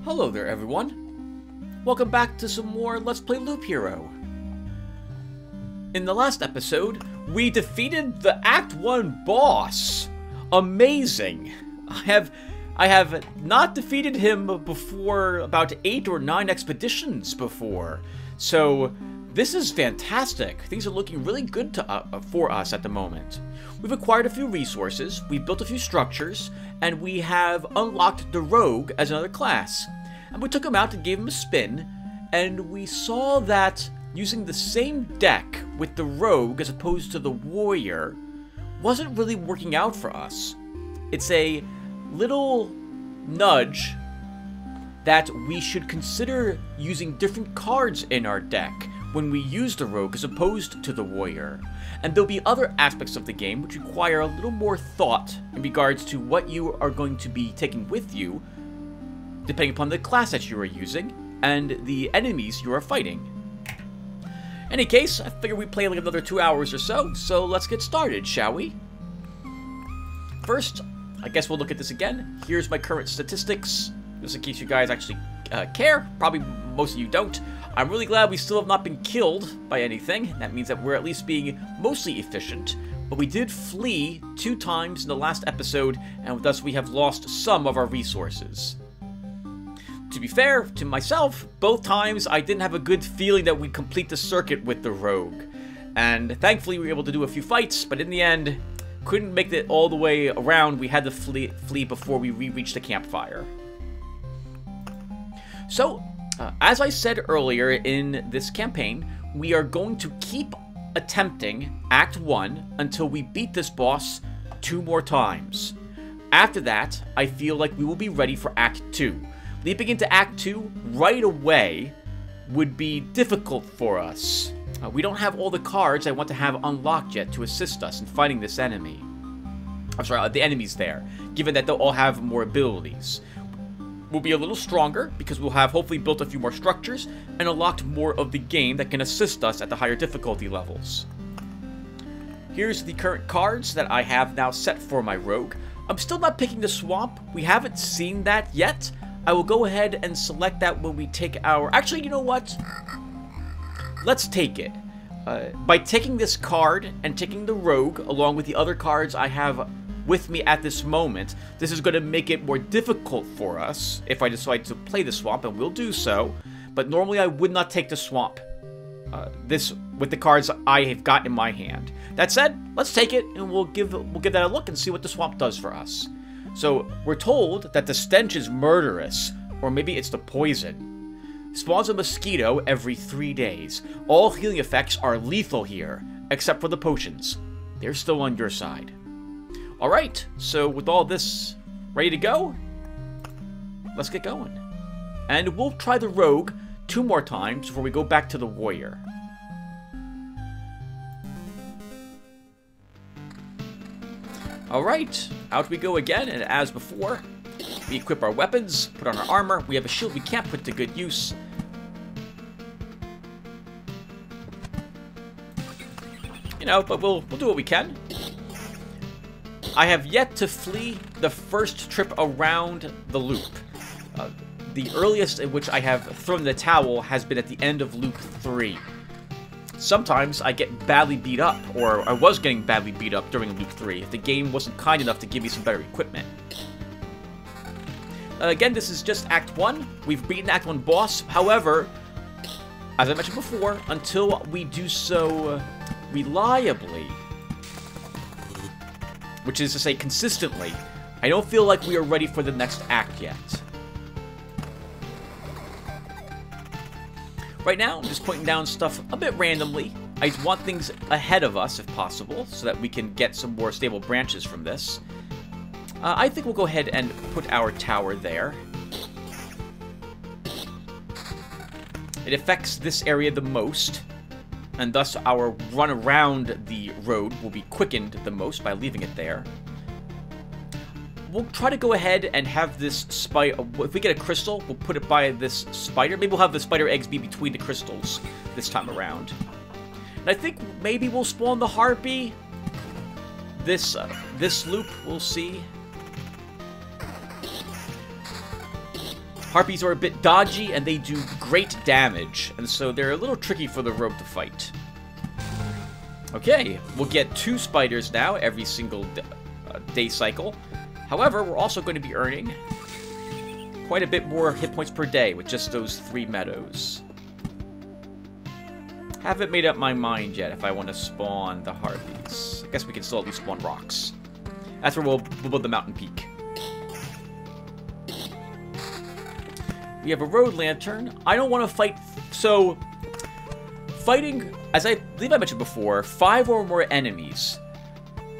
Hello there, everyone. Welcome back to some more Let's Play Loop Hero. In the last episode, we defeated the Act 1 boss. Amazing. I have not defeated him before about 8 or 9 expeditions before. So this is fantastic. Things are looking really good for us at the moment. We've acquired a few resources, we've built a few structures, and we have unlocked the Rogue as another class. And we took him out and gave him a spin, and we saw that using the same deck with the Rogue as opposed to the Warrior wasn't really working out for us. It's a little nudge that we should consider using different cards in our deck when we use the Rogue as opposed to the Warrior. And there'll be other aspects of the game which require a little more thought in regards to what you are going to be taking with you, depending upon the class that you are using and the enemies you are fighting. In any case, I figure we play like another 2 hours or so let's get started, shall we? First, I guess we'll look at this again. Here's my current statistics, just in case you guys actually care. Probably most of you don't. I'm really glad we still have not been killed by anything. That means that we're at least being mostly efficient. But we did flee 2 times in the last episode, and thus we have lost some of our resources. To be fair to myself, both times I didn't have a good feeling that we'd complete the circuit with the Rogue. And thankfully we were able to do a few fights, but in the end, couldn't make it all the way around. We had to flee before we reached the campfire. So, as I said earlier in this campaign, we are going to keep attempting Act 1 until we beat this boss 2 more times. After that, I feel like we will be ready for Act 2. Leaping into Act 2 right away would be difficult for us. We don't have all the cards I want to have unlocked yet to assist us in fighting this enemy. I'm sorry, the enemies there, given that they'll all have more abilities. We'll be a little stronger because we'll have hopefully built a few more structures and unlocked more of the game that can assist us at the higher difficulty levels. Here's the current cards that I have now set for my Rogue. I'm still not picking the swamp. We haven't seen that yet. I will go ahead and select that when we take our... Actually, you know what? Let's take it. By taking this card and taking the Rogue, along with the other cards I have with me at this moment, this is going to make it more difficult for us if I decide to play the swamp, and we'll do so. But normally I would not take the swamp. This with the cards I have got in my hand. That said, let's take it and we'll give that a look and see what the swamp does for us. So, we're told that the stench is murderous, or maybe it's the poison. Spawns a mosquito every 3 days. All healing effects are lethal here, except for the potions. They're still on your side. Alright, so with all this ready to go, let's get going. And we'll try the Rogue 2 more times before we go back to the Warrior. Alright, out we go again, and as before, we equip our weapons, put on our armor. We have a shield we can't put to good use. You know, but we'll do what we can. I have yet to flee the first trip around the loop. The earliest in which I have thrown the towel has been at the end of Loop 3. Sometimes I get badly beat up, or I was getting badly beat up during Loop 3 if the game wasn't kind enough to give me some better equipment. Again, this is just Act 1. We've beaten Act 1 boss. However, as I mentioned before, until we do so reliably, which is to say consistently, I don't feel like we are ready for the next act yet. Right now, I'm just pointing down stuff a bit randomly. I want things ahead of us, if possible, so that we can get some more stable branches from this. I think we'll go ahead and put our tower there. It affects this area the most, and thus our run around the road will be quickened the most by leaving it there. We'll try to go ahead and have this spider. If we get a crystal, we'll put it by this spider. Maybe we'll have the spider eggs be between the crystals this time around. And I think maybe we'll spawn the harpy. This loop, we'll see. Harpies are a bit dodgy, and they do great damage, and so they're a little tricky for the rogue to fight. Okay, we'll get 2 spiders now every single day cycle. However, we're also going to be earning quite a bit more hit points per day with just those 3 meadows. Haven't made up my mind yet if I want to spawn the Harpies. I guess we can still at least spawn rocks. That's where we'll build the mountain peak. We have a road lantern. I don't want to fight... So, fighting, as I believe I mentioned before, 5 or more enemies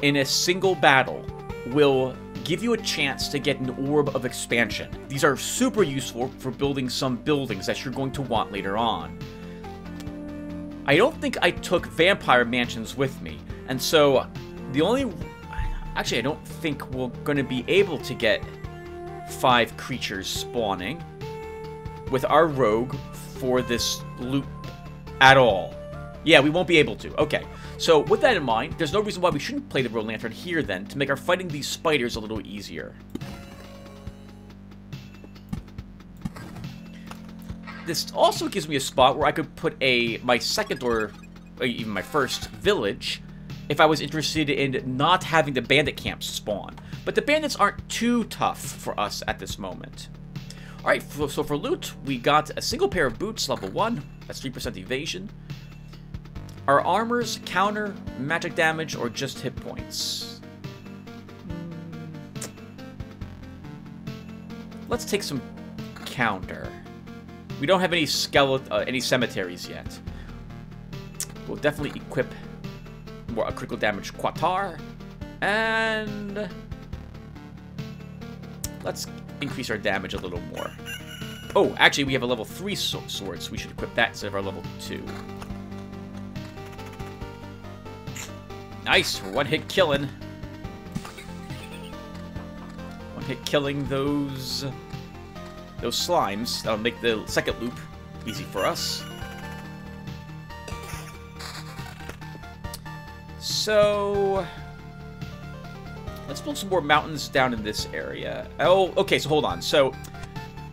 in a single battle will give you a chance to get an orb of expansion. These are super useful for building some buildings that you're going to want later on. I don't think I took vampire mansions with me, and so the only... Actually, I don't think we're going to be able to get 5 creatures spawning with our rogue for this loop at all. Yeah, we won't be able to. Okay, so with that in mind, there's no reason why we shouldn't play the road lantern here then to make our fighting these spiders a little easier. This also gives me a spot where I could put my second or even my first village if I was interested in not having the bandit camps spawn. But the bandits aren't too tough for us at this moment. Alright, so for loot, we got a single pair of boots, level 1. That's 3% evasion. Our armors counter magic damage or just hit points. Let's take some counter. We don't have any any cemeteries yet. We'll definitely equip a critical damage Quatar, and let's increase our damage a little more. Oh, actually, we have a level 3 sword, so we should equip that instead of our level 2. Nice, we're one-hit killing. One-hit killing those slimes. That'll make the second loop easy for us. So, let's build some more mountains down in this area. Oh, okay, so hold on. So,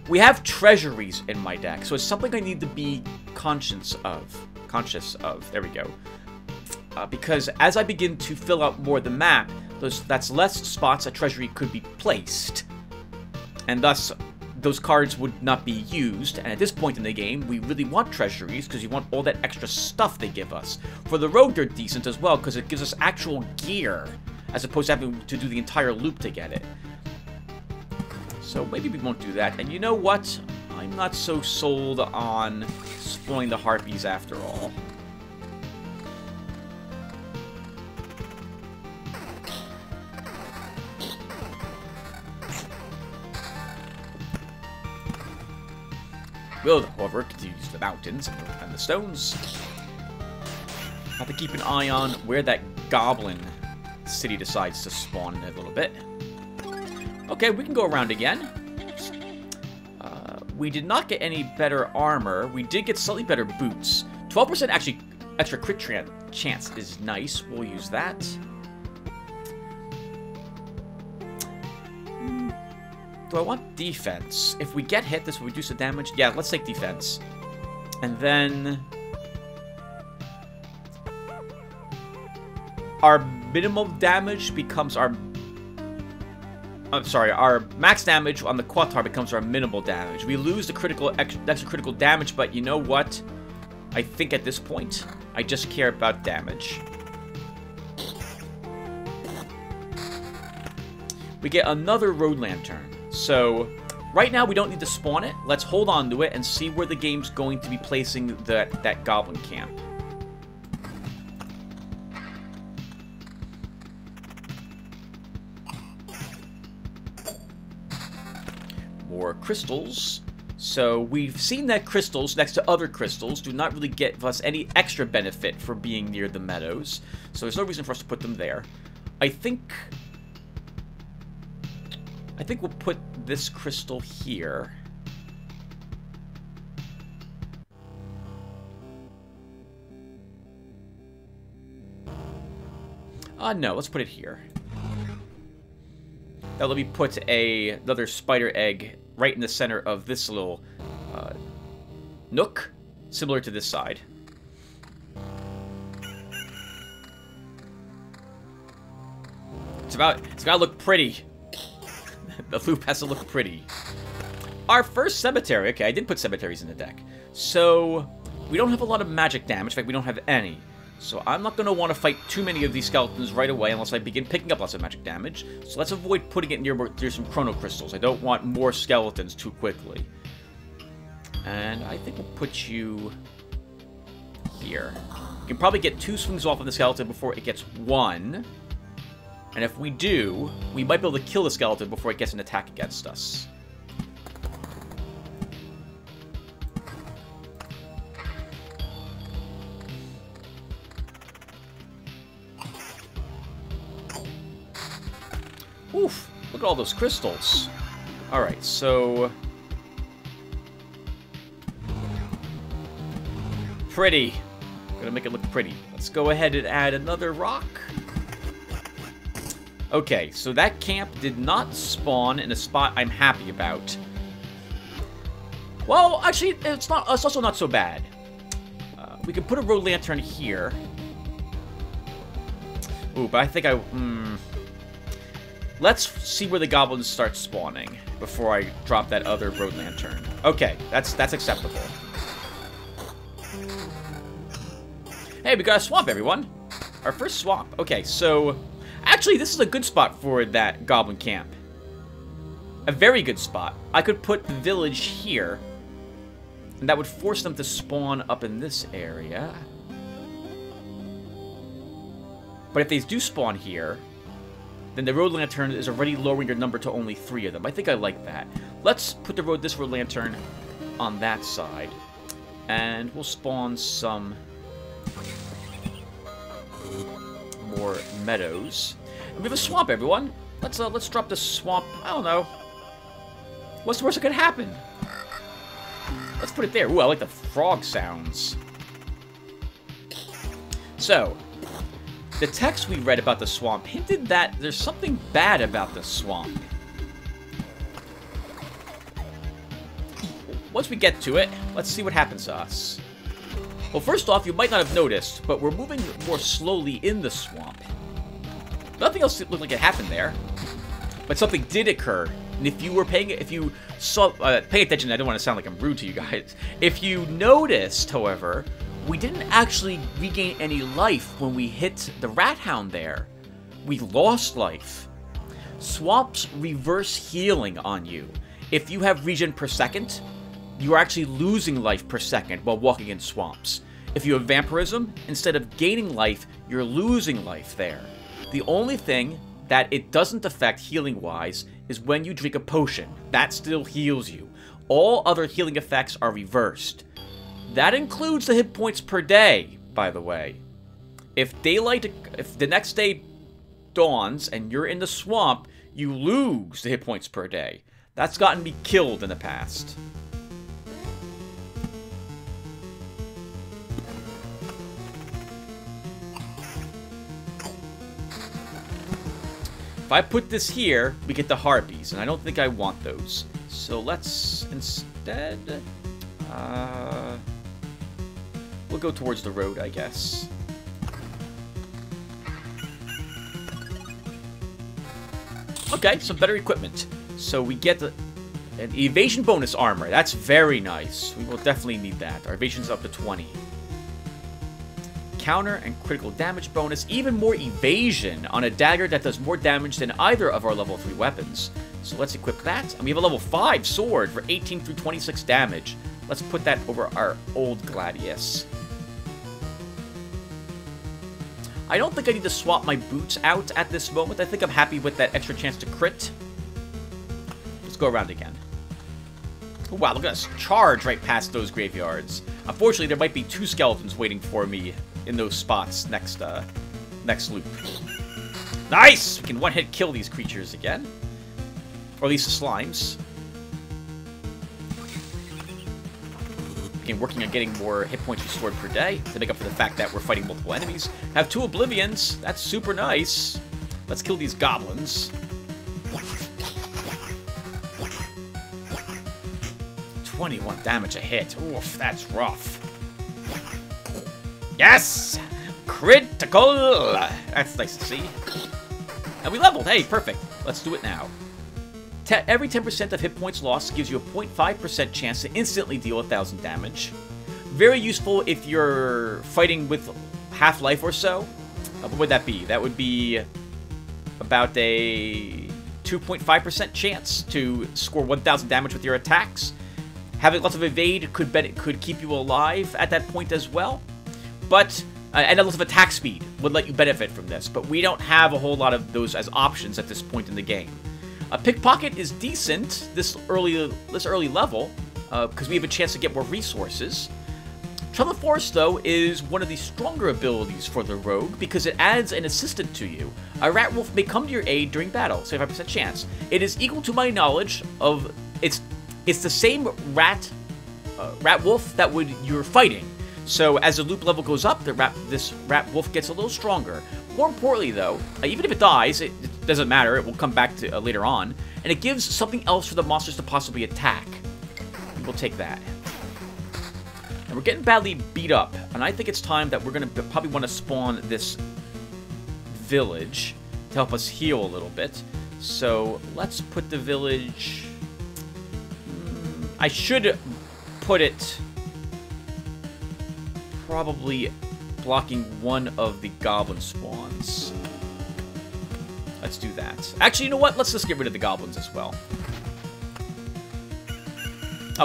we have treasuries in my deck, so it's something I need to be conscious of. There we go. Because as I begin to fill out more of the map, that's less spots a treasury could be placed. And thus, those cards would not be used, and at this point in the game, we really want treasuries because you want all that extra stuff they give us. For the rogue, they're decent as well because it gives us actual gear, as opposed to having to do the entire loop to get it. So maybe we won't do that, and you know what? I'm not so sold on spoiling the Harpies after all. Wield, however, continues the mountains and the stones. Have to keep an eye on where that goblin city decides to spawn in a little bit. Okay, we can go around again. We did not get any better armor. We did get slightly better boots. 12% actually extra crit chance is nice. We'll use that. Do I want defense? If we get hit, this will reduce the damage. Yeah, let's take defense. And then our minimum damage becomes our... I'm sorry, our max damage on the Quatar becomes our minimal damage. We lose the extra critical damage, but you know what? I think at this point, I just care about damage. We get another road lantern. So, right now we don't need to spawn it. Let's hold on to it and see where the game's going to be placing that goblin camp. More crystals. So, we've seen that crystals next to other crystals do not really give us any extra benefit for being near the meadows. So, there's no reason for us to put them there. I think we'll put this crystal here. No, let's put it here. Now let me put another spider egg right in the center of this little nook, similar to this side. It's gotta look pretty. The loop has to look pretty. Our first cemetery. Okay, I did put cemeteries in the deck. So, we don't have a lot of magic damage. In fact, we don't have any. So I'm not going to want to fight too many of these skeletons right away unless I begin picking up lots of magic damage. So let's avoid putting it near some chrono crystals. I don't want more skeletons too quickly. And I think we'll put you here. We can probably get 2 swings off of the skeleton before it gets 1. And if we do, we might be able to kill the skeleton before it gets an attack against us. Oof, look at all those crystals. Alright, so... pretty. Gonna make it look pretty. Let's go ahead and add another rock. Okay, so that camp did not spawn in a spot I'm happy about. Well, actually, it's also not so bad. We could put a road lantern here. Ooh, but I think let's see where the goblins start spawning before I drop that other road lantern. Okay, that's acceptable. Hey, we got a swamp, everyone. Our first swamp. Okay, so... actually, this is a good spot for that goblin camp. A very good spot. I could put the village here, and that would force them to spawn up in this area. But if they do spawn here, then the road lantern is already lowering your number to only 3 of them. I think I like that. Let's put this road lantern on that side, and we'll spawn some more meadows. And we have a swamp, everyone. Let's drop the swamp. I don't know. What's the worst that could happen? Let's put it there. Ooh, I like the frog sounds. So, the text we read about the swamp hinted that there's something bad about the swamp. Once we get to it, let's see what happens to us. Well, first off, you might not have noticed, but we're moving more slowly in the swamp. Nothing else looked like it happened there, but something did occur. And if you saw, pay attention, I don't want to sound like I'm rude to you guys. If you noticed, however, we didn't actually regain any life when we hit the rat hound there. We lost life. Swamps reverse healing on you. If you have regen per second, you are actually losing life per second while walking in swamps. If you have vampirism, instead of gaining life, you're losing life there. The only thing that it doesn't affect healing-wise is when you drink a potion. That still heals you. All other healing effects are reversed. That includes the hit points per day, by the way. If the next day dawns and you're in the swamp, you lose the hit points per day. That's gotten me killed in the past. If I put this here, we get the harpies, and I don't think I want those. So let's instead... we'll go towards the road, I guess. Okay, some better equipment. So we get an evasion bonus armor. That's very nice. We will definitely need that. Our evasion's up to 20. Counter and critical damage bonus, even more evasion on a dagger that does more damage than either of our level 3 weapons. So let's equip that. And we have a level 5 sword for 18 through 26 damage. Let's put that over our old Gladius. I don't think I need to swap my boots out at this moment. I think I'm happy with that extra chance to crit. Let's go around again. Oh, wow, look at us charge right past those graveyards. Unfortunately, there might be 2 skeletons waiting for me in those spots next loop. Nice! We can one-hit kill these creatures again. Or at least the slimes. Again, working on getting more hit points restored per day to make up for the fact that we're fighting multiple enemies. Have 2 oblivions. That's super nice. Let's kill these goblins. 21 damage a hit. Oof, that's rough. Yes! Critical! That's nice to see. And we leveled. Hey, perfect. Let's do it now. Every 10% of hit points lost gives you a 0.5% chance to instantly deal 1,000 damage. Very useful if you're fighting with half-life or so. What would that be? That would be about a 2.5% chance to score 1,000 damage with your attacks. Having lots of evade could keep you alive at that point as well. But and lots of attack speed would let you benefit from this. But we don't have a whole lot of those as options at this point in the game. Pickpocket is decent this early level because we have a chance to get more resources. Trail of Forest, though, is one of the stronger abilities for the rogue because it adds an assistant to you. A rat wolf may come to your aid during battle, 75% chance. It is equal to my knowledge of it's the same rat wolf that you're fighting. So as the loop level goes up, this rat wolf gets a little stronger. More importantly, though, even if it dies, it doesn't matter. It will come back to later on, and it gives something else for the monsters to possibly attack. We'll take that. And we're getting badly beat up, and I think it's time that we're going to probably want to spawn this village to help us heal a little bit. So let's put the village... I should put it probably blocking one of the goblin spawns. Let's do that. Actually, you know what? Let's just get rid of the goblins as well.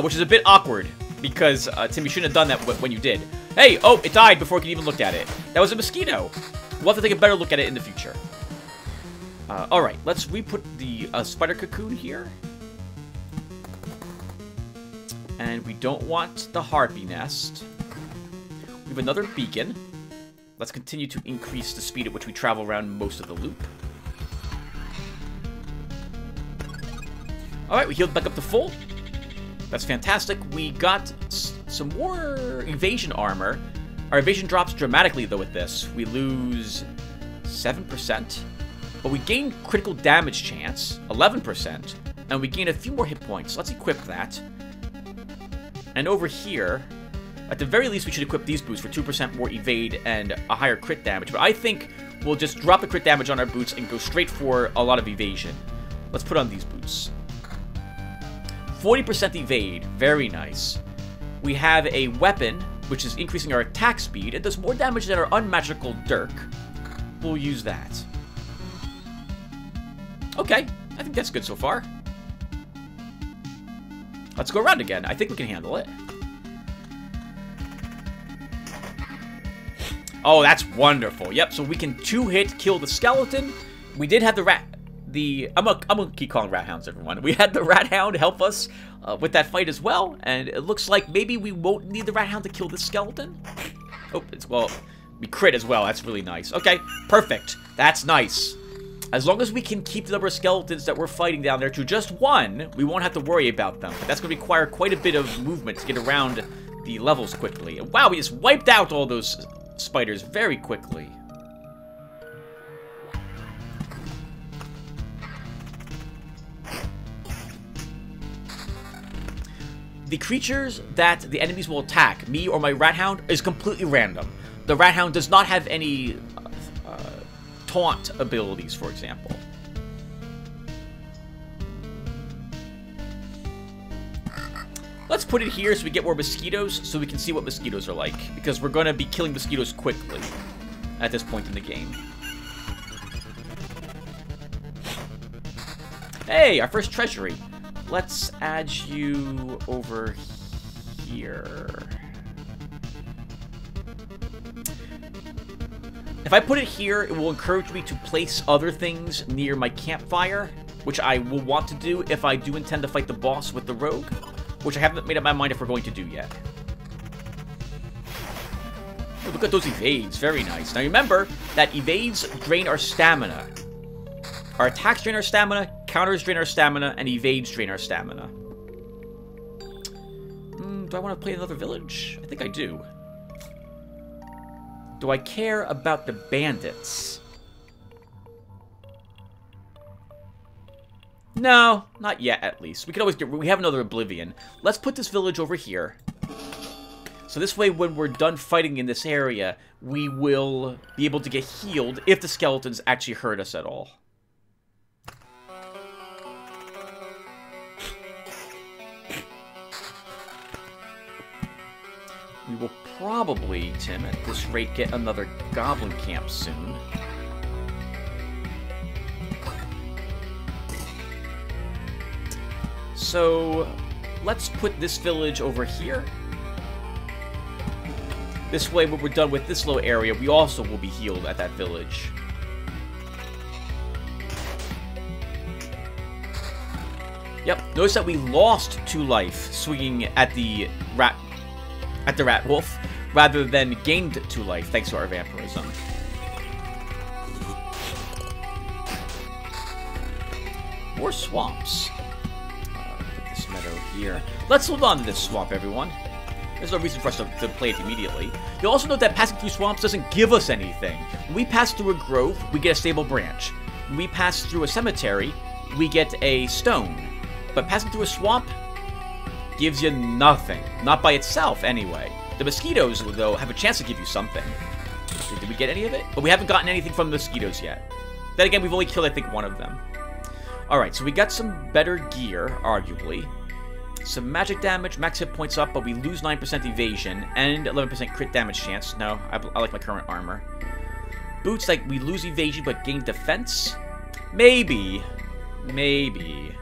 Which is a bit awkward, because, Tim, you shouldn't have done that when you did. Hey! Oh, it died before I could even look at it. That was a mosquito. We'll have to take a better look at it in the future. Alright, let's re-put the spider cocoon here. And we don't want the harpy nest. We have another beacon. Let's continue to increase the speed at which we travel around most of the loop. Alright, we healed back up to full. That's fantastic. We got some more evasion armor. Our evasion drops dramatically, though, with this. We lose 7%. But we gain critical damage chance, 11%. And we gain a few more hit points. Let's equip that. And over here, at the very least, we should equip these boots for 2% more evade and a higher crit damage. But I think we'll just drop the crit damage on our boots and go straight for a lot of evasion. Let's put on these boots. 40% evade. Very nice. We have a weapon, which is increasing our attack speed. It does more damage than our unmagical dirk. We'll use that. Okay. I think that's good so far. Let's go around again. I think we can handle it. Oh, that's wonderful. Yep, so we can two-hit kill the skeleton. We did have the rat... I'm gonna keep calling rat hounds, everyone. We had the rat hound help us with that fight as well, and it looks like maybe we won't need the rat hound to kill the skeleton. Oh, well, we crit as well. That's really nice. Okay, perfect. That's nice. As long as we can keep the number of skeletons that we're fighting down there to just one, we won't have to worry about them. But that's going to require quite a bit of movement to get around the levels quickly. And wow, we just wiped out all those spiders very quickly. The creatures that the enemies will attack, me or my rat hound, is completely random. The rat hound does not have any taunt abilities, for example. Let's put it here so we get more mosquitoes, so we can see what mosquitoes are like, because we're going to be killing mosquitoes quickly at this point in the game. Hey, our first treasury. Let's add you over here. If I put it here, it will encourage me to place other things near my campfire, which I will want to do if I do intend to fight the boss with the rogue, which I haven't made up my mind if we're going to do yet. Oh, look at those evades. Very nice. Now remember that evades drain our stamina. Our attacks drain our stamina, counters drain our stamina, and evades drain our stamina. Do I want to play another village? I think I do. Do I care about the bandits? No, not yet, at least. We can always we have another Oblivion. Let's put this village over here. So this way, when we're done fighting in this area, we will be able to get healed if the skeletons actually hurt us at all. We will probably, Tim, at this rate, get another goblin camp soon. So, let's put this village over here. This way, when we're done with this little area, we also will be healed at that village. Yep, notice that we lost 2 life swinging at the rat wolf, rather than gained 2 life thanks to our vampirism. More swamps. Put this meadow here. Let's hold on to this swamp, everyone. There's no reason for us to play it immediately. You'll also note that passing through swamps doesn't give us anything. When we pass through a grove, we get a stable branch. When we pass through a cemetery, we get a stone. But passing through a swamp gives you nothing. Not by itself, anyway. The mosquitoes, though, have a chance to give you something. Did we get any of it? But we haven't gotten anything from the mosquitoes yet. Then again, we've only killed, I think, 1 of them. Alright, so we got some better gear, arguably. Some magic damage, max hit points up, but we lose 9% evasion and 11% crit damage chance. No, I like my current armor. Boots, like, we lose evasion but gain defense? Maybe. Maybe.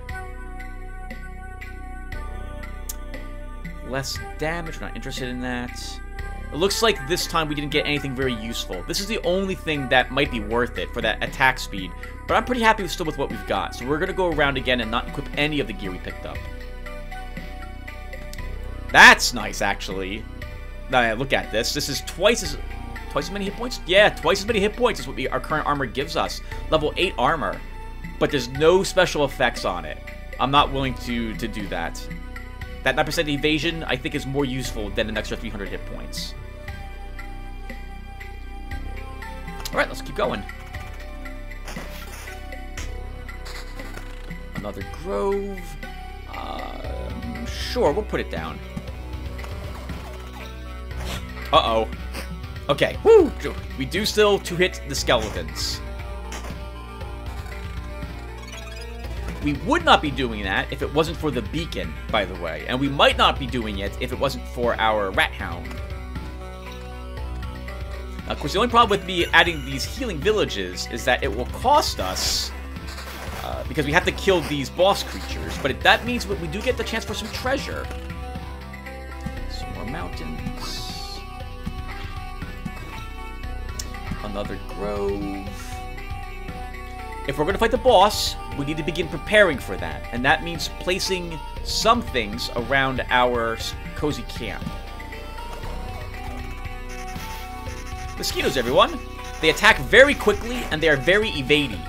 Less damage, we're not interested in that. It looks like this time we didn't get anything very useful. This is the only thing that might be worth it for that attack speed, but I'm pretty happy still with what we've got. So we're going to go around again and not equip any of the gear we picked up. That's nice, actually. Now, look at this. This is twice as many hit points? Yeah, twice as many hit points is what our current armor gives us. Level 8 armor. But there's no special effects on it. I'm not willing to do that. That 9% evasion, I think, is more useful than an extra 300 hit points. Alright, let's keep going. Another grove. Sure, we'll put it down. Uh-oh. Okay, woo! We do still hit the skeletons. We would not be doing that if it wasn't for the beacon, by the way. And we might not be doing it if it wasn't for our rat hound. Now, of course, the only problem with me adding these healing villages is that it will cost us, because we have to kill these boss creatures. But that means we do get the chance for some treasure. Some more mountains. Another grove. If we're going to fight the boss, we need to begin preparing for that. And that means placing some things around our cozy camp. Mosquitoes, everyone. They attack very quickly, and they are very evading.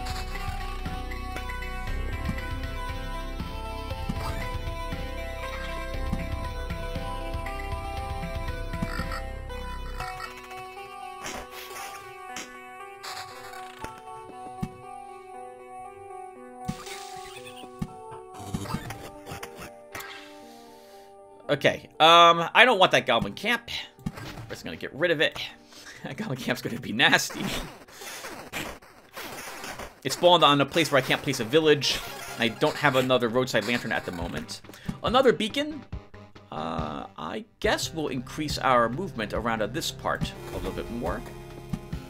Okay, I don't want that goblin camp. We're just gonna get rid of it. That goblin camp's gonna be nasty. It spawned on a place where I can't place a village. I don't have another roadside lantern at the moment. Another beacon. I guess we'll increase our movement around this part a little bit more.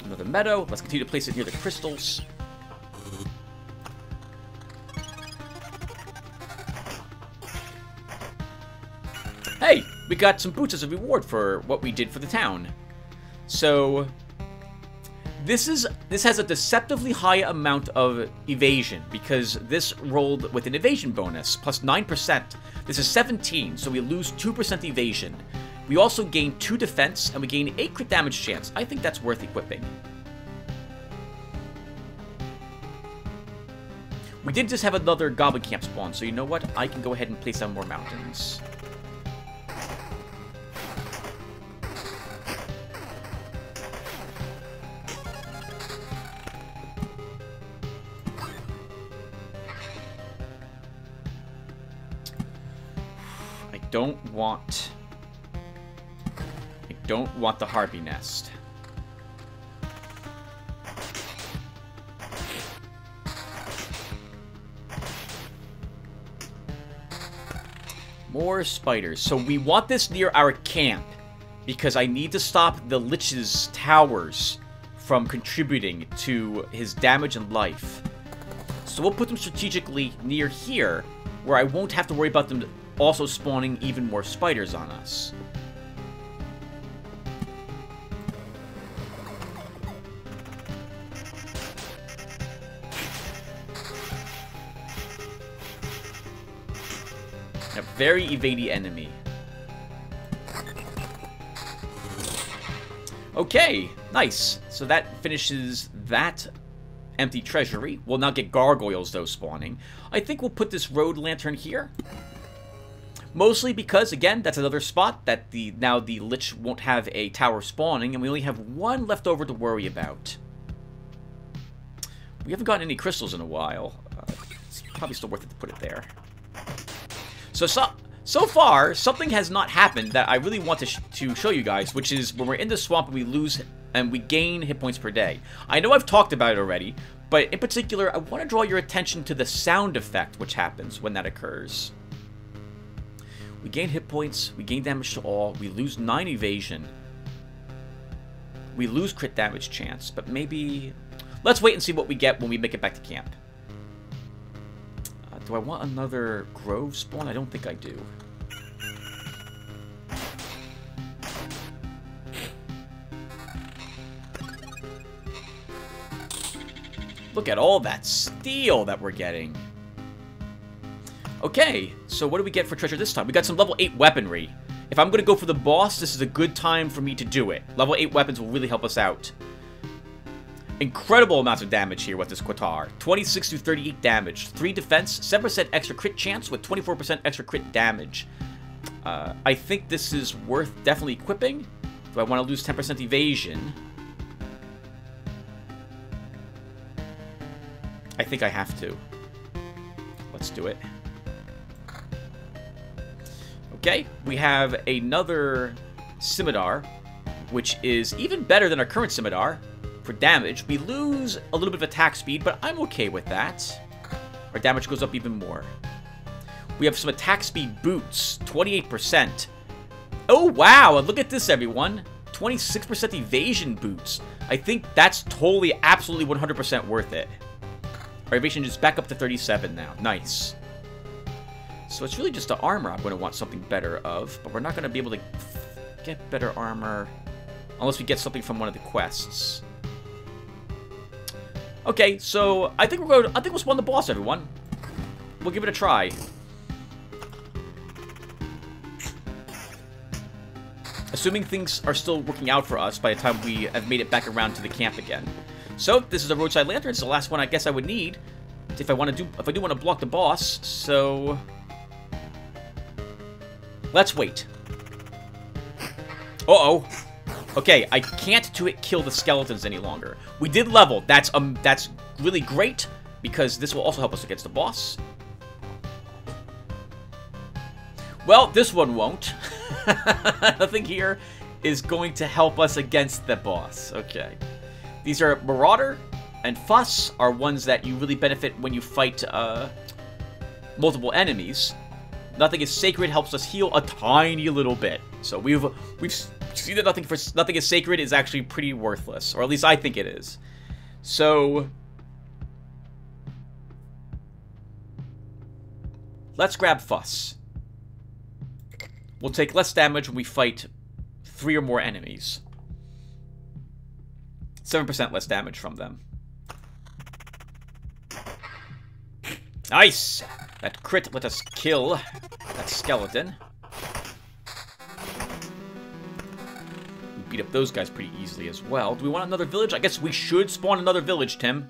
Another meadow. Let's continue to place it near the crystals. Hey, we got some boots as a reward for what we did for the town. So, this has a deceptively high amount of evasion, because this rolled with an evasion bonus, plus 9%. This is 17, so we lose 2% evasion. We also gain 2 defense, and we gain 8 crit damage chance. I think that's worth equipping. We did just have another goblin camp spawn, so you know what? I can go ahead and place down more mountains. don't want the harpy nest. More spiders. So we want this near our camp because I need to stop the Lich's towers from contributing to his damage and life. So we'll put them strategically near here where I won't have to worry about them also spawning even more spiders on us. A very evadey enemy. Okay, nice. So that finishes that empty treasury. We'll now get gargoyles, though, spawning. I think we'll put this road lantern here. Mostly because, again, that's another spot that now the Lich won't have a tower spawning, and we only have one left over to worry about. We haven't gotten any crystals in a while. It's probably still worth it to put it there. So far, something has not happened that I really want to show you guys, which is when we're in the swamp and we lose and we gain hit points per day. I know I've talked about it already, but in particular, I want to draw your attention to the sound effect which happens when that occurs. We gain hit points, we gain damage to all, we lose 9 evasion. We lose crit damage chance, but maybe... Let's wait and see what we get when we make it back to camp. Do I want another grove spawn? I don't think I do. Look at all that steel that we're getting. Okay, so what do we get for treasure this time? We got some level 8 weaponry. If I'm going to go for the boss, this is a good time for me to do it. Level 8 weapons will really help us out. Incredible amounts of damage here with this Quatar. 26 to 38 damage. 3 defense, 7% extra crit chance with 24% extra crit damage. I think this is worth definitely equipping. Do I want to lose 10% evasion? I think I have to. Let's do it. Okay, we have another Scimitar, which is even better than our current Scimitar. For damage, we lose a little bit of attack speed, but I'm okay with that. Our damage goes up even more. We have some attack speed boots, 28%. Oh, wow, and look at this, everyone. 26% evasion boots. I think that's totally, absolutely 100% worth it. Our evasion is back up to 37 now. Nice. So it's really just the armor I'm going to want something better of, but we're not going to be able to get better armor unless we get something from one of the quests. Okay, so I think we'll spawn the boss, everyone. We'll give it a try. Assuming things are still working out for us by the time we have made it back around to the camp again. So this is a roadside lantern. It's the last one I guess I would need if I do want to block the boss. So let's wait. Uh-oh. Okay, I can't 2-hit kill the skeletons any longer. We did level. That's really great because this will also help us against the boss. Well, this one won't. Nothing here is going to help us against the boss. Okay. These are Marauder and Fuss are ones that you really benefit when you fight multiple enemies. Nothing is Sacred helps us heal a tiny little bit. So we've seen that nothing is Sacred is actually pretty worthless, or at least I think it is. So let's grab Fuss. We'll take less damage when we fight 3 or more enemies. 7% less damage from them. Nice! That crit let us kill that skeleton. We beat up those guys pretty easily as well. Do we want another village? I guess we should spawn another village, Tim.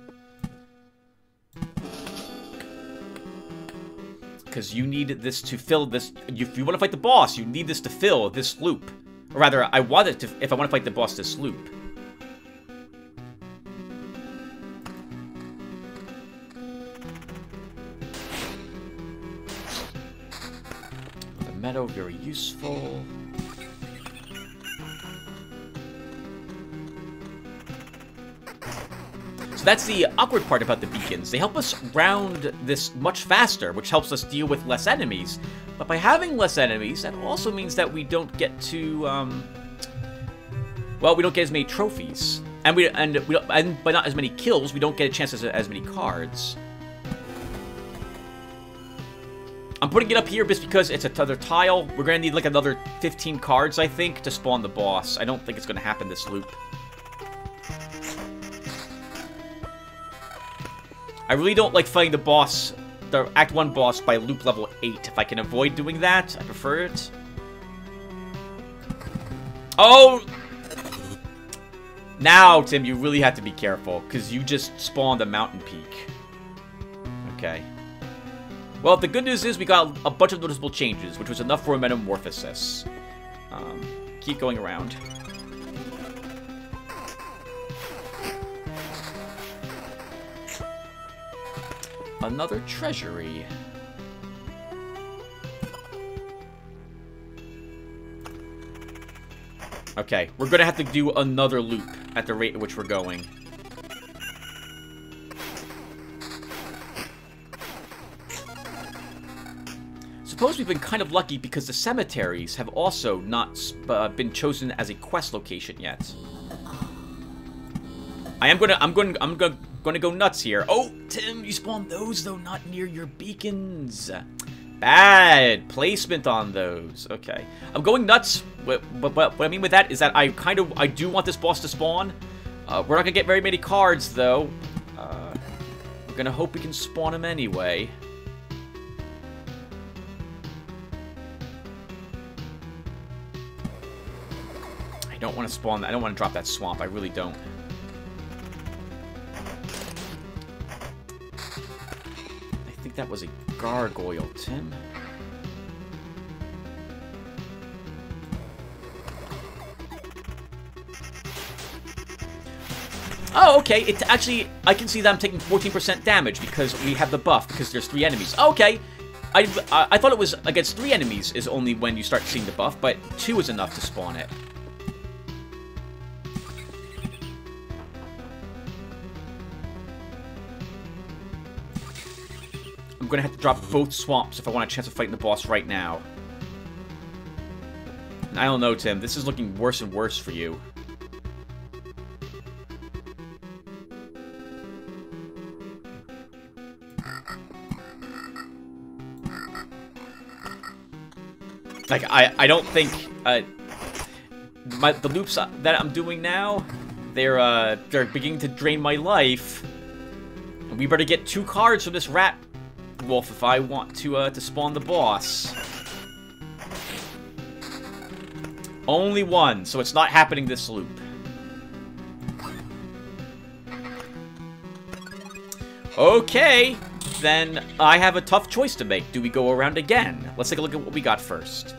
Because you need this to fill this... If you want to fight the boss, you need this to fill this loop. Or rather, I want it to... If I want to fight the boss, this loop. meadow, very useful. So that's the awkward part about the beacons. They help us round this much faster, which helps us deal with less enemies. But by having less enemies, that also means that we don't get to, well, we don't get as many trophies. And by not as many kills, we don't get a chance as many cards. I'm putting it up here just because it's another tile. We're going to need like another 15 cards, I think, to spawn the boss. I don't think it's going to happen this loop. I really don't like fighting the boss, the Act 1 boss, by loop level 8. If I can avoid doing that, I prefer it. Oh! Now, Tim, you really have to be careful, because you just spawned a mountain peak. Okay. Well, the good news is we got a bunch of noticeable changes, which was enough for a metamorphosis. Keep going around. Another treasury. Okay, we're gonna have to do another loop at the rate at which we're going. Suppose we've been kind of lucky because the cemeteries have also not been chosen as a quest location yet. I'm gonna go nuts here. Oh, Tim, you spawned those though, not near your beacons. Bad placement on those. Okay, I'm going nuts. What I mean with that is that I do want this boss to spawn. We're not gonna get very many cards though. We're gonna hope we can spawn him anyway. I don't want to spawn. I don't want to drop that swamp. I really don't. I think that was a gargoyle, Tim. Oh, okay. It actually, I can see that I'm taking 14% damage because we have the buff because there's 3 enemies. Okay. I thought it was against 3 enemies is only when you start seeing the buff, but 2 is enough to spawn it. I'm gonna have to drop both swamps if I want a chance of fighting the boss right now. And I don't know, Tim. This is looking worse and worse for you. Like, I don't think, the loops that I'm doing now, they're beginning to drain my life. And we better get 2 cards from this rat wolf if I want to spawn the boss. Only 1, so it's not happening this loop. Okay, then I have a tough choice to make. Do we go around again? Let's take a look at what we got first.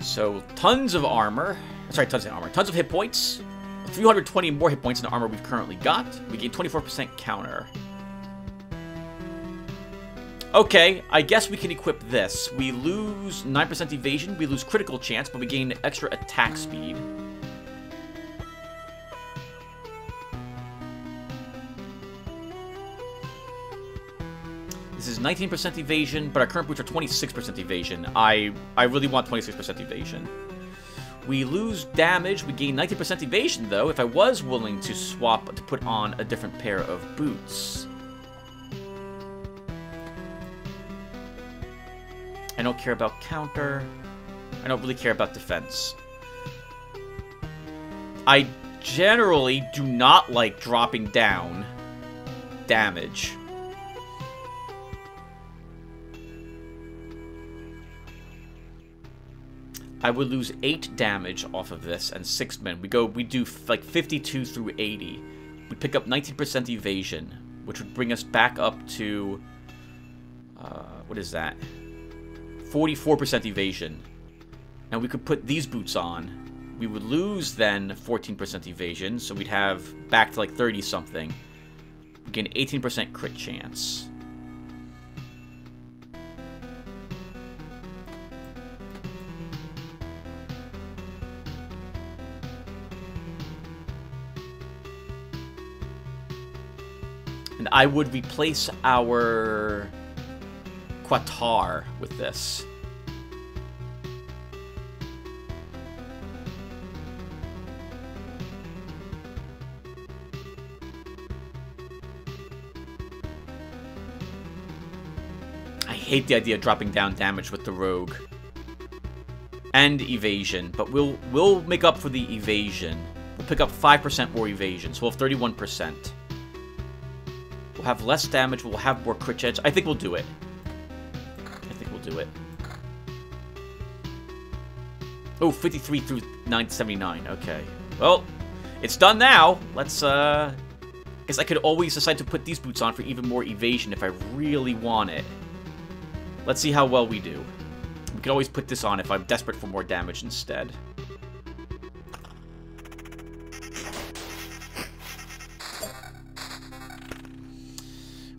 So, tons of armor. Sorry, tons of armor. Tons of hit points. 320 more hit points in the armor we've currently got. We gain 24% counter. Okay, I guess we can equip this. We lose 9% evasion, we lose critical chance, but we gain extra attack speed. This is 19% evasion, but our current boots are 26% evasion. I really want 26% evasion. We lose damage, we gain 19% evasion though, if I was willing to swap to put on a different pair of boots. I don't care about counter. I don't really care about defense. I generally do not like dropping down damage. I would lose 8 damage off of this and 6 men. We do like 52 through 80. We pick up 19% evasion, which would bring us back up to what is that? 44% evasion. Now we could put these boots on. We would lose then 14% evasion, so we'd have back to like 30 something. We gain 18% crit chance. And I would replace our Quatar with this. I hate the idea of dropping down damage with the rogue. And evasion, but we'll make up for the evasion. We'll pick up 5% more evasion, so we'll have 31%. We'll have less damage, we'll have more crit chance. I think we'll do it. Oh, 53 through 979. Okay. Well, it's done now. Let's, guess I could always decide to put these boots on for even more evasion if I really want it. Let's see how well we do. We could always put this on if I'm desperate for more damage instead.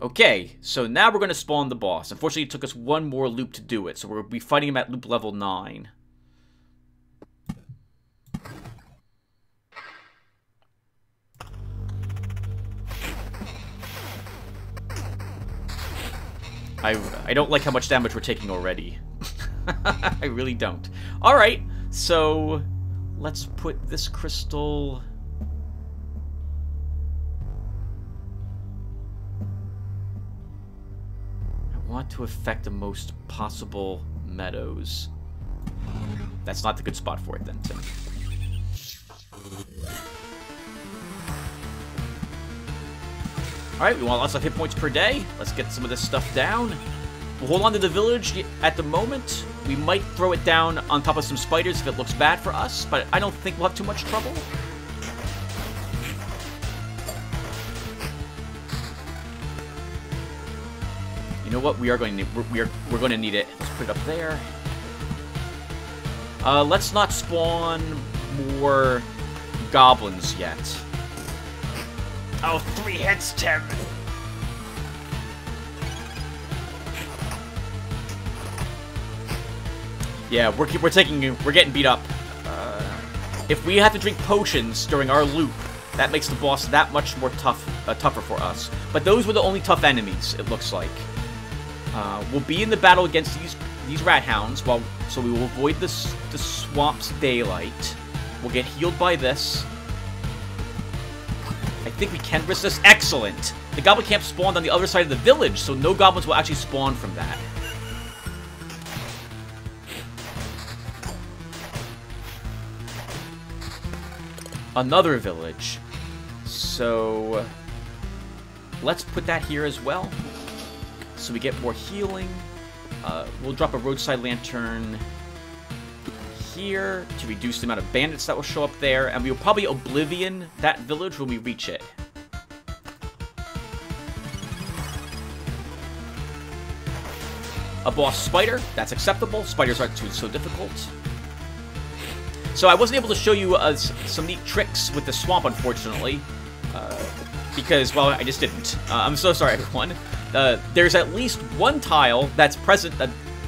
Okay, so now we're going to spawn the boss. Unfortunately, it took us one more loop to do it, so we'll be fighting him at loop level 9. I don't like how much damage we're taking already. I really don't. Alright, so let's put this crystal... I want to affect the most possible meadows. That's not the good spot for it then, Tim. Alright, we want lots of hit points per day. Let's get some of this stuff down. We'll hold on to the village at the moment. We might throw it down on top of some spiders if it looks bad for us, but I don't think we'll have too much trouble. You know what? We are going to need, we're going to need it. Let's put it up there. Let's not spawn more goblins yet. Oh, 3 hits, Tim. Yeah, we're getting beat up. If we have to drink potions during our loop, that makes the boss that much more tougher for us. But those were the only tough enemies, it looks like. We'll be in the battle against these rat hounds, so we will avoid the swamp's daylight. We'll get healed by this. I think we can risk this. Excellent! The goblin camp spawned on the other side of the village, so no goblins will actually spawn from that. Another village. So let's put that here as well. So we get more healing. We'll drop a roadside lantern here to reduce the amount of bandits that will show up there, and we will probably oblivion that village when we reach it. A boss spider, that's acceptable. Spiders aren't so difficult. So I wasn't able to show you some neat tricks with the swamp, unfortunately, because, well, I just didn't. I'm so sorry, everyone. There's at least one tile that's present,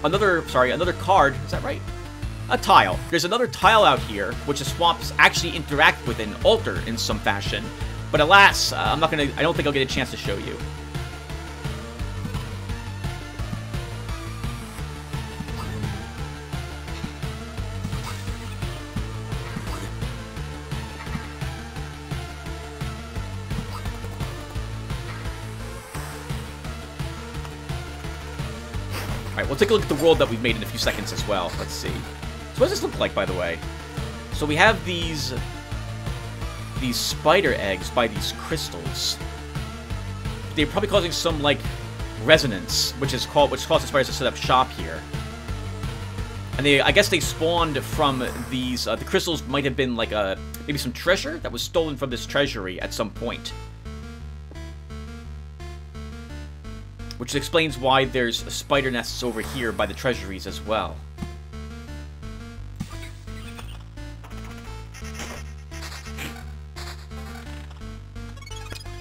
another card, is that right? A tile. There's another tile out here, which the swamps actually interact with and alter in some fashion. But alas, I don't think I'll get a chance to show you. Alright, we'll take a look at the world that we've made in a few seconds as well. Let's see. So what does this look like, by the way? So we have these spider eggs by these crystals. They're probably causing some, like, resonance, which causes the spiders to set up shop here. And I guess they spawned from these, the crystals might have been like maybe some treasure that was stolen from this treasury at some point. Which explains why there's spider nests over here by the treasuries as well.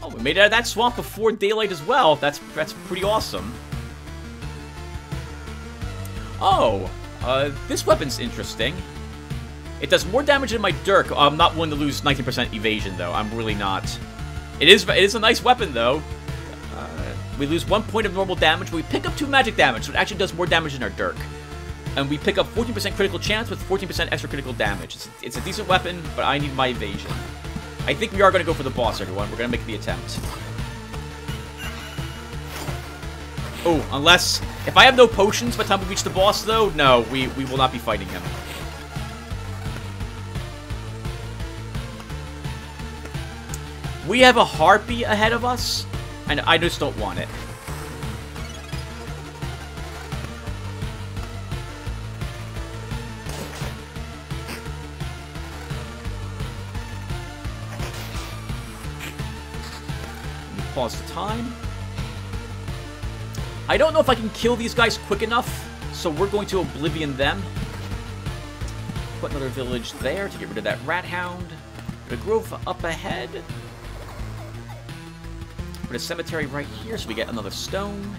Oh, we made it out of that swamp before daylight as well. That's pretty awesome. Oh, this weapon's interesting. It does more damage than my dirk. I'm not willing to lose 19% evasion, though. I'm really not. It is a nice weapon, though. We lose 1 point of normal damage, but we pick up 2 magic damage, so it actually does more damage than our Dirk. And we pick up 14% critical chance with 14% extra critical damage. It's a decent weapon, but I need my evasion. I think we are going to go for the boss, everyone. We're going to make the attempt. Oh, unless... If I have no potions by the time we reach the boss, though, no, we will not be fighting him. We have a Harpy ahead of us, and I just don't want it. Pause the time. I don't know if I can kill these guys quick enough, so we're going to Oblivion them. Put another village there to get rid of that rat hound. Put a grove up ahead. Put a cemetery right here so we get another stone.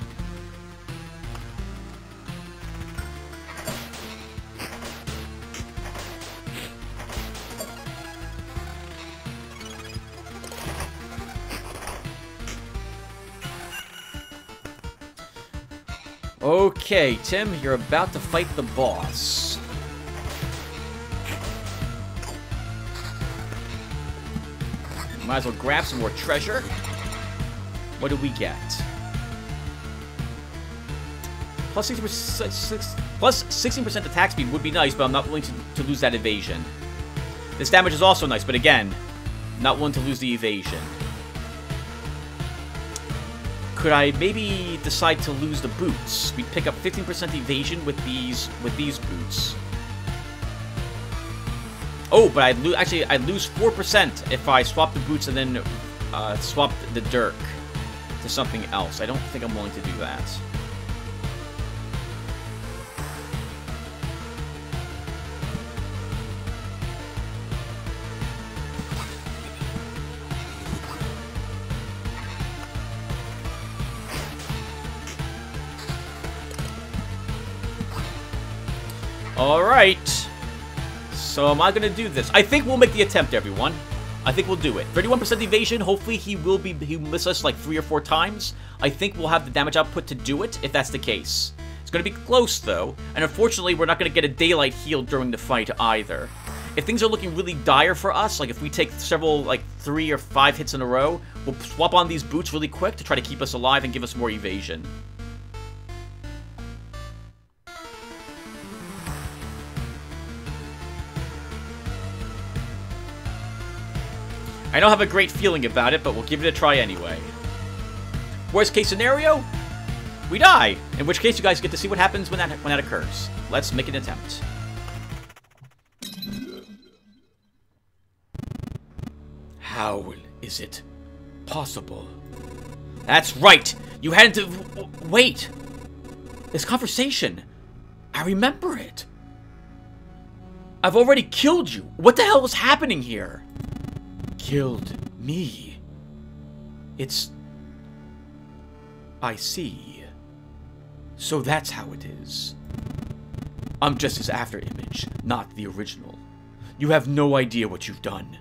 Okay, Tim, you're about to fight the boss. Might as well grab some more treasure. What do we get? Plus 16% attack speed would be nice, but I'm not willing to lose that evasion. This damage is also nice, but again, not willing to lose the evasion. Could I maybe decide to lose the boots? We pick up 15% evasion with these boots. Oh, but I'd lose 4% if I swap the boots and then swap the dirk to something else. I don't think I'm willing to do that. Alright. So am I going to do this? I think we'll make the attempt, everyone. I think we'll do it. 31% evasion. Hopefully he'll miss us like 3 or 4 times. I think we'll have the damage output to do it, if that's the case. It's going to be close, though. And unfortunately, we're not going to get a daylight heal during the fight, either. If things are looking really dire for us, like if we take several, like 3 or 5 hits in a row, we'll swap on these boots really quick to try to keep us alive and give us more evasion. I don't have a great feeling about it, but we'll give it a try anyway. Worst case scenario, we die. In which case, you guys get to see what happens when that occurs. Let's make an attempt. How is it possible? That's right. You had to wait. This conversation. I remember it. I've already killed you. What the hell is happening here? Killed me. It's... I see. So that's how it is. I'm just his afterimage, not the original. You have no idea what you've done.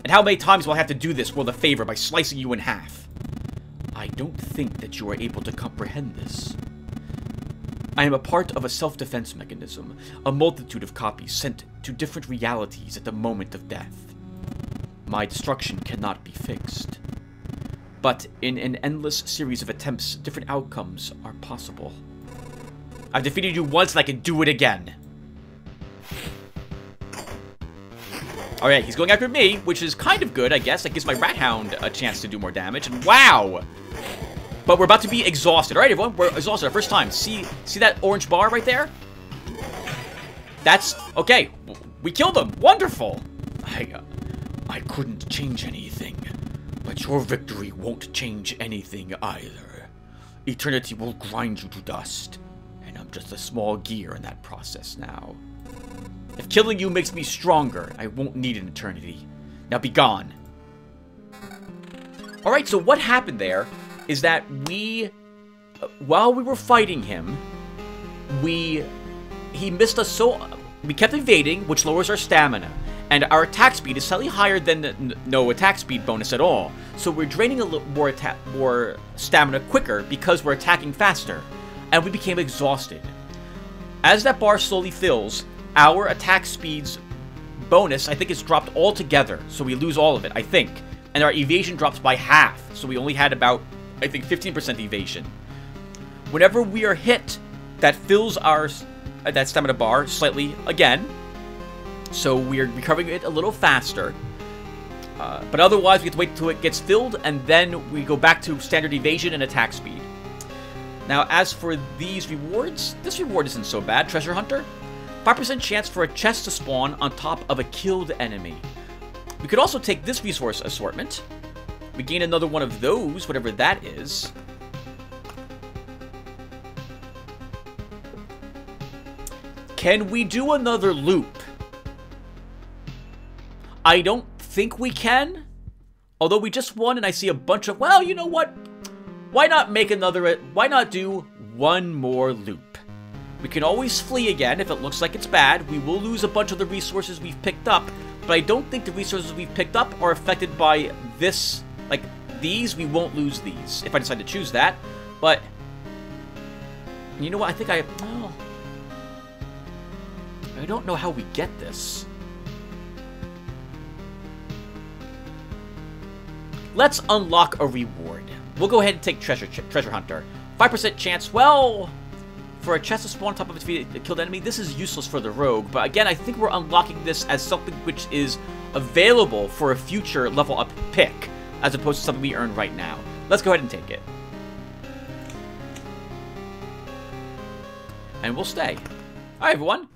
And how many times will I have to do this world a favor by slicing you in half? I don't think that you are able to comprehend this. I am a part of a self-defense mechanism, a multitude of copies sent to different realities at the moment of death. My destruction cannot be fixed. But in an endless series of attempts, different outcomes are possible. I've defeated you once and I can do it again. Alright, he's going after me, which is kind of good, I guess. That gives my Rat Hound a chance to do more damage. And wow! But we're about to be exhausted. Alright, everyone, we're exhausted our first time. See that orange bar right there? That's... okay, we killed him. Wonderful! I couldn't change anything, but your victory won't change anything either. Eternity will grind you to dust, and I'm just a small gear in that process now. If killing you makes me stronger, I won't need an eternity. Now be gone. Alright, so what happened there is that while we were fighting him, he missed us so... we kept evading, which lowers our stamina. And our attack speed is slightly higher than no attack speed bonus at all. So we're draining a little more stamina quicker because we're attacking faster. And we became exhausted. As that bar slowly fills, our attack speed's bonus, I think, is dropped altogether. So we lose all of it, I think. And our evasion drops by half. So we only had about, I think, 15% evasion. Whenever we are hit, that fills our that stamina bar slightly again. So we're recovering it a little faster. But otherwise, we have to wait until it gets filled, and then we go back to standard evasion and attack speed. Now, as for these rewards, this reward isn't so bad. Treasure Hunter. 5% chance for a chest to spawn on top of a killed enemy. We could also take this resource assortment. We gain another one of those, whatever that is. Can we do another loop? I don't think we can. Although we just won and I see a bunch of... Well, you know what? Why not make another... Why not do one more loop? We can always flee again if it looks like it's bad. We will lose a bunch of the resources we've picked up. But I don't think the resources we've picked up are affected by this. Like, these, we won't lose these. If I decide to choose that. But... You know what? I think I... Oh, I don't know how we get this. Let's unlock a reward. We'll go ahead and take Treasure Hunter. 5% chance, well, for a chest to spawn on top of a killed enemy, this is useless for the rogue. But again, I think we're unlocking this as something which is available for a future level up pick, as opposed to something we earn right now. Let's go ahead and take it. And we'll stay. Alright, everyone.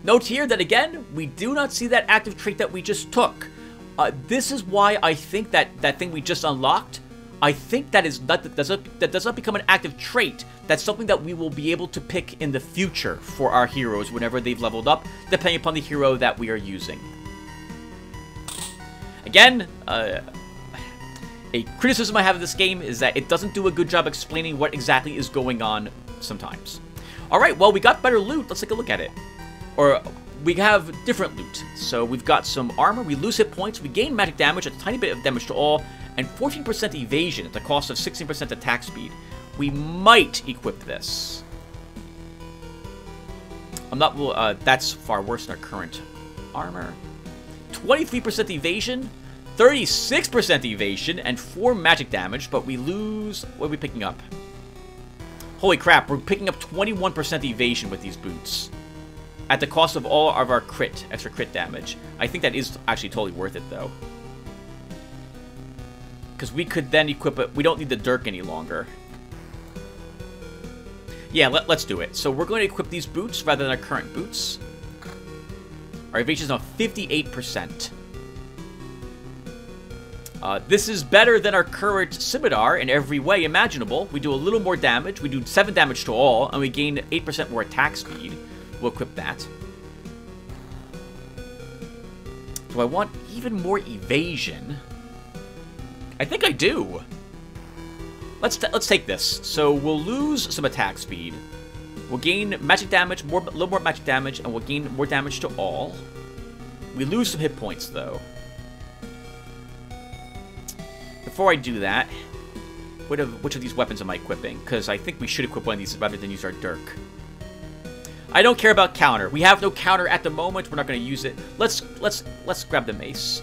Note here that, again, we do not see that active trait that we just took. This is why I think that thing we just unlocked, I think that does not become an active trait. That's something that we will be able to pick in the future for our heroes whenever they've leveled up, depending upon the hero that we are using. Again, a criticism I have of this game is that it doesn't do a good job explaining what exactly is going on sometimes. Alright, well, we got better loot. Let's take a look at it. Or, we have different loot. So, we've got some armor, we lose hit points, we gain magic damage, a tiny bit of damage to all, and 14% evasion at the cost of 16% attack speed. We might equip this. I'm not, that's far worse than our current armor. 23% evasion, 36% evasion, and 4 magic damage, but we lose... What are we picking up? Holy crap, we're picking up 21% evasion with these boots. At the cost of all of our extra crit damage. I think that is actually totally worth it, though. Because we could then equip it. We don't need the dirk any longer. Yeah, let's do it. So we're going to equip these boots rather than our current boots. Our evasion is now 58%. This is better than our current scimitar in every way imaginable. We do a little more damage. We do 7 damage to all, and we gain 8% more attack speed. We'll equip that. Do I want even more evasion? I think I do. Let's take this. So we'll lose some attack speed. We'll gain magic damage, a little more magic damage, and we'll gain more damage to all. We lose some hit points, though. Before I do that, which of these weapons am I equipping? Because I think we should equip one of these rather than use our dirk. I don't care about counter. We have no counter at the moment. We're not going to use it. Let's grab the mace.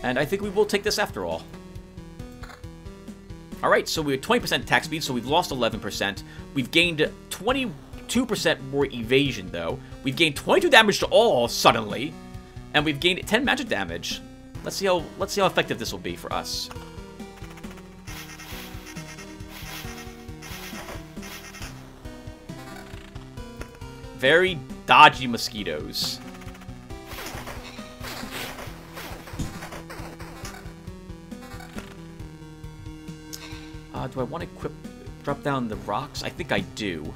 And I think we will take this after all. Alright, so we have 20% attack speed, so we've lost 11%. We've gained 22% more evasion, though. We've gained 22 damage to all, suddenly. And we've gained 10 magic damage. Let's see how effective this will be for us. Very dodgy mosquitoes. Do I want to drop down the rocks? I think I do.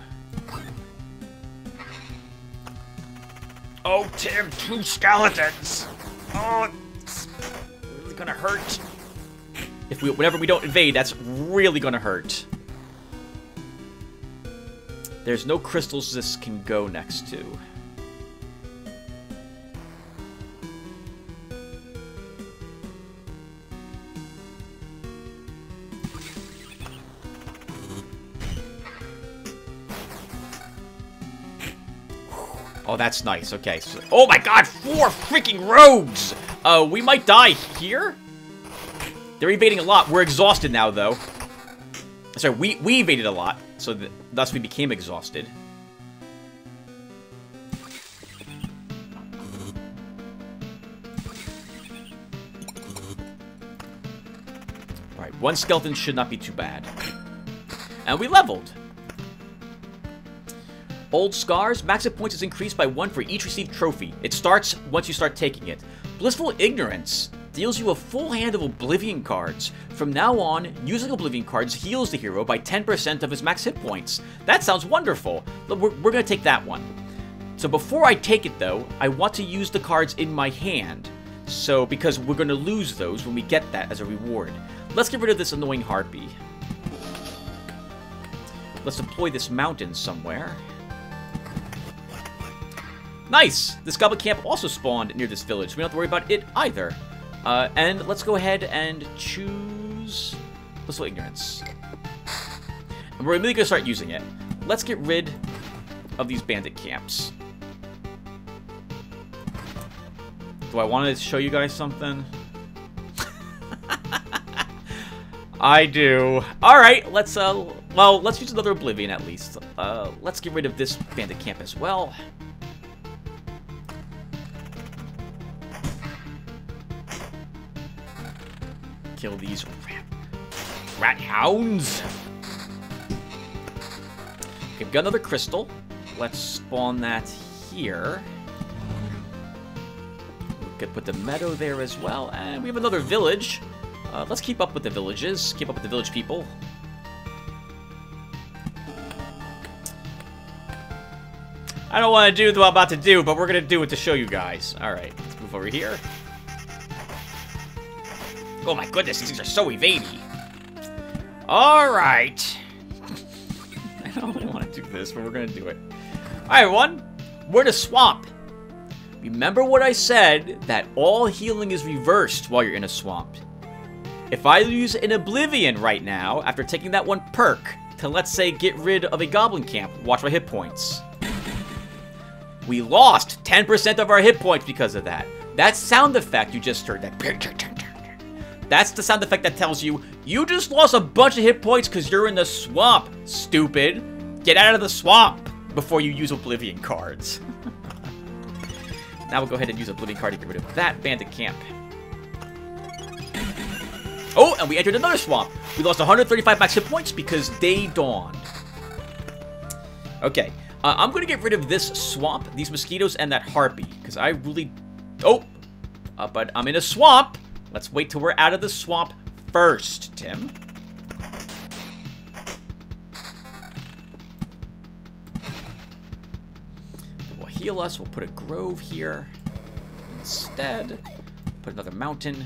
Oh, Tim, 2 skeletons! Oh, it's really gonna hurt. Whenever we don't invade, that's really gonna hurt. There's no crystals this can go next to. Oh, that's nice. Okay. So, oh my god, 4 freaking rogues! We might die here? They're evading a lot. We're exhausted now, though. Sorry, we evaded a lot, so thus we became exhausted. Alright, 1 skeleton should not be too bad. And we leveled. Old Scars, max hit points is increased by 1 for each received trophy. It starts once you start taking it. Blissful Ignorance deals you a full hand of Oblivion cards. From now on, using Oblivion cards heals the hero by 10% of his max hit points. That sounds wonderful. We're going to take that one. So before I take it, though, I want to use the cards in my hand. So, because we're going to lose those when we get that as a reward. Let's get rid of this annoying harpy. Let's deploy this mountain somewhere. Nice! This goblin camp also spawned near this village, so we don't have to worry about it either. And let's go ahead and choose Blissful Ignorance. And we're immediately going to start using it. Let's get rid of these bandit camps. Do I want to show you guys something? I do. Alright, let's use another Oblivion at least. Let's get rid of this bandit camp as well. Kill these rat hounds. Okay, we've got another crystal. Let's spawn that here. We could put the meadow there as well. And we have another village. Let's keep up with the villages. Keep up with the village people. I don't want to do what I'm about to do, but we're going to do it to show you guys. Alright, let's move over here. Oh my goodness, these things are so evadey. Alright. I don't really want to do this, but we're going to do it. Alright, everyone. We're in a swamp. Remember what I said, that all healing is reversed while you're in a swamp. If I use an Oblivion right now, after taking that one perk, to let's say get rid of a goblin camp, watch my hit points. We lost 10% of our hit points because of that. That sound effect you just heard, that... That's the sound effect that tells you, you just lost a bunch of hit points because you're in the swamp, stupid. Get out of the swamp before you use Oblivion cards. Now we'll go ahead and use Oblivion card to get rid of that bandit camp. Oh, and we entered another swamp. We lost 135 max hit points because day dawned. Okay, I'm going to get rid of this swamp, these mosquitoes, and that harpy. Because I really... Oh, but I'm in a swamp. Let's wait till we're out of the swamp first, Tim. It will heal us. We'll put a grove here instead. Put another mountain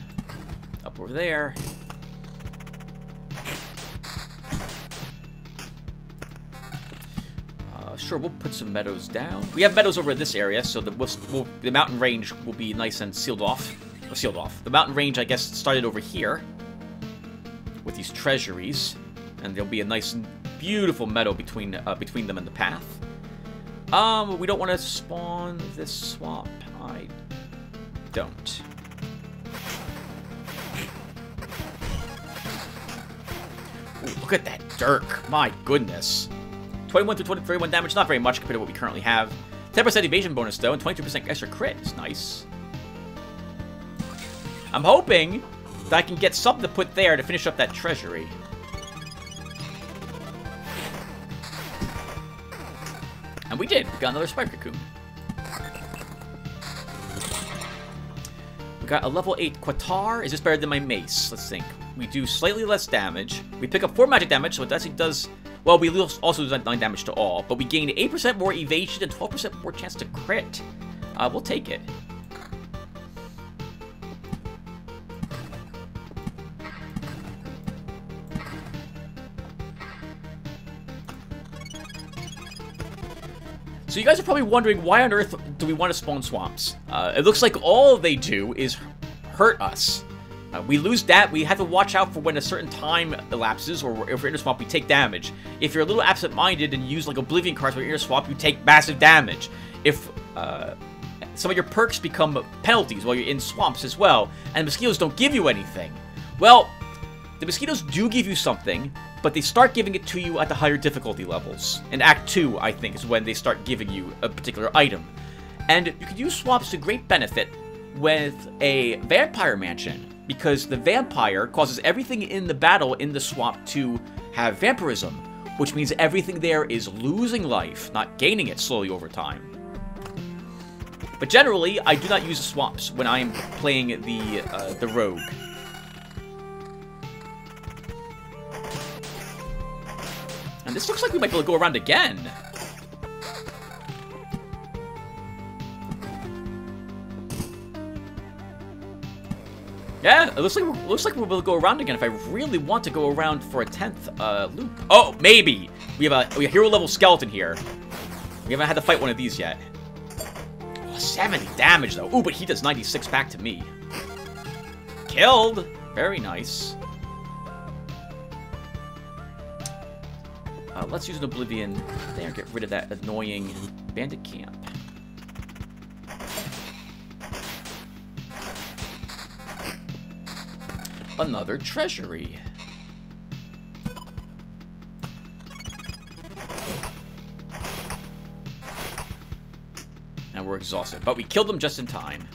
up over there. Sure, we'll put some meadows down. We have meadows over in this area, so the mountain range will be nice and sealed off. Sealed off. The mountain range, I guess, started over here with these treasuries, and there'll be a nice, beautiful meadow between them and the path. We don't want to spawn this swamp. I don't. Ooh, look at that dirk! My goodness. 21 to 31 damage, not very much compared to what we currently have. 10% evasion bonus though, and 22% extra crit is nice. I'm hoping that I can get something to put there to finish up that treasury. And we did. We got another spider cocoon. We got a level 8 Quatar. Is this better than my mace? Let's think. We do slightly less damage. We pick up 4 magic damage, so it actually does... Well, we also do 9 damage to all, but we gain 8% more evasion and 12% more chance to crit. We'll take it. So you guys are probably wondering, why on earth do we want to spawn swamps? It looks like all they do is hurt us. We lose that. We have to watch out for when a certain time elapses, or if we're in a swamp, we take damage. If you're a little absent-minded and use like Oblivion cards when you're in a swamp, you take massive damage. If some of your perks become penalties while you're in swamps as well, and mosquitoes don't give you anything. Well, the mosquitoes do give you something, but they start giving it to you at the higher difficulty levels. In Act 2, I think, is when they start giving you a particular item. And you can use swamps to great benefit with a vampire mansion, because the vampire causes everything in the battle in the swamp to have vampirism, which means everything there is losing life, not gaining it slowly over time. But generally, I do not use the swamps when I am playing the rogue. And this looks like we might be able to go around again. Yeah, it looks like we'll be able to go around again if I really want to go around for a 10th loop. Oh, maybe! We have a hero level skeleton here. We haven't had to fight one of these yet. Oh, 70 damage though. Ooh, but he does 96 back to me. Killed! Very nice. Let's use an Oblivion there and get rid of that annoying bandit camp. Another treasury. And we're exhausted, but we killed them just in time.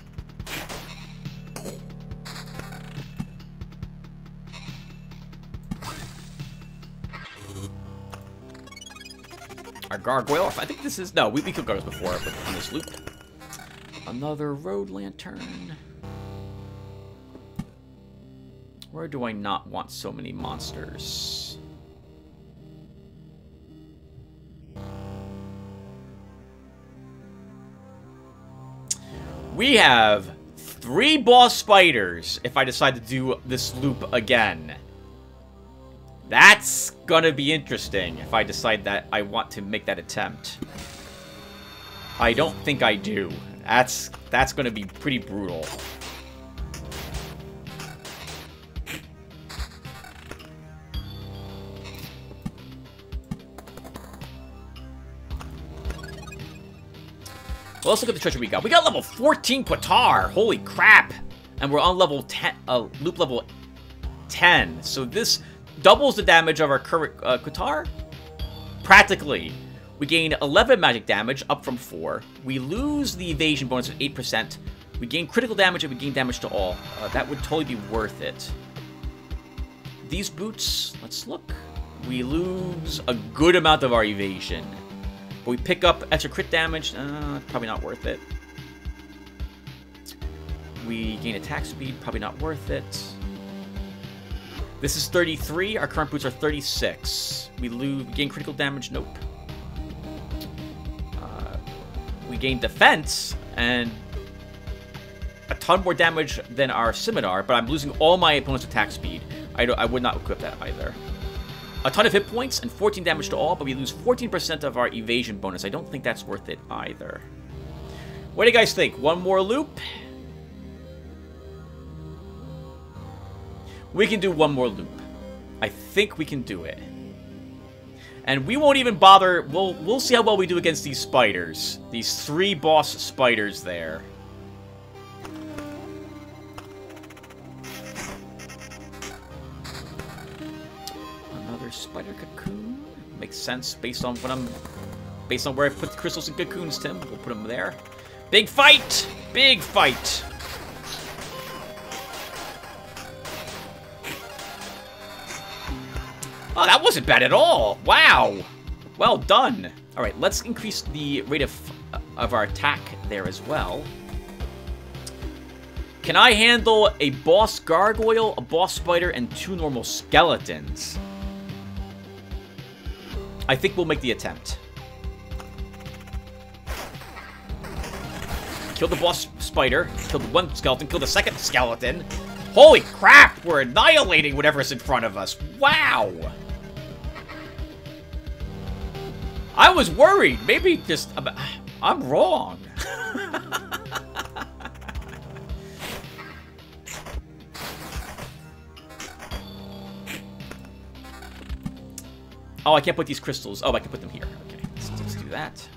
Our gargoyle, I think this is, no, we killed gargoyles before on this loop. Another road lantern. Where do I not want so many monsters? We have 3 boss spiders if I decide to do this loop again. That's gonna be interesting if I decide that I want to make that attempt. I don't think I do. That's gonna be pretty brutal. Well, let's look at the treasure we got. We got level 14 Qatar. Holy crap. And we're on level 10, loop level 10. So this doubles the damage of our current Qatar. Practically. We gain 11 magic damage, up from 4. We lose the evasion bonus of 8%. We gain critical damage and we gain damage to all. That would totally be worth it. These boots, let's look. We lose a good amount of our evasion. But we pick up extra crit damage. Probably not worth it. We gain attack speed. Probably not worth it. This is 33. Our current boots are 36. We gain critical damage. Nope. We gain defense and a ton more damage than our scimitar, but I'm losing all my opponent's attack speed. I would not equip that either. A ton of hit points and 14 damage to all, but we lose 14% of our evasion bonus. I don't think that's worth it either. What do you guys think? One more loop? We can do one more loop. I think we can do it. And we won't even bother. We'll see how well we do against these spiders. These 3 boss spiders there. Spider cocoon makes sense based on where I put the crystals and cocoons, Tim. We'll put them there. Big fight! Big fight! Oh, that wasn't bad at all. Wow. Well done. All right, let's increase the rate of our attack there as well. Can I handle a boss gargoyle, a boss spider, and 2 normal skeletons? I think we'll make the attempt. Kill the boss spider. Kill the 1 skeleton. Kill the 2nd skeleton. Holy crap! We're annihilating whatever's in front of us. Wow! I was worried. Maybe just... I'm wrong. Oh, I can't put these crystals. Oh, I can put them here. Okay, let's do that.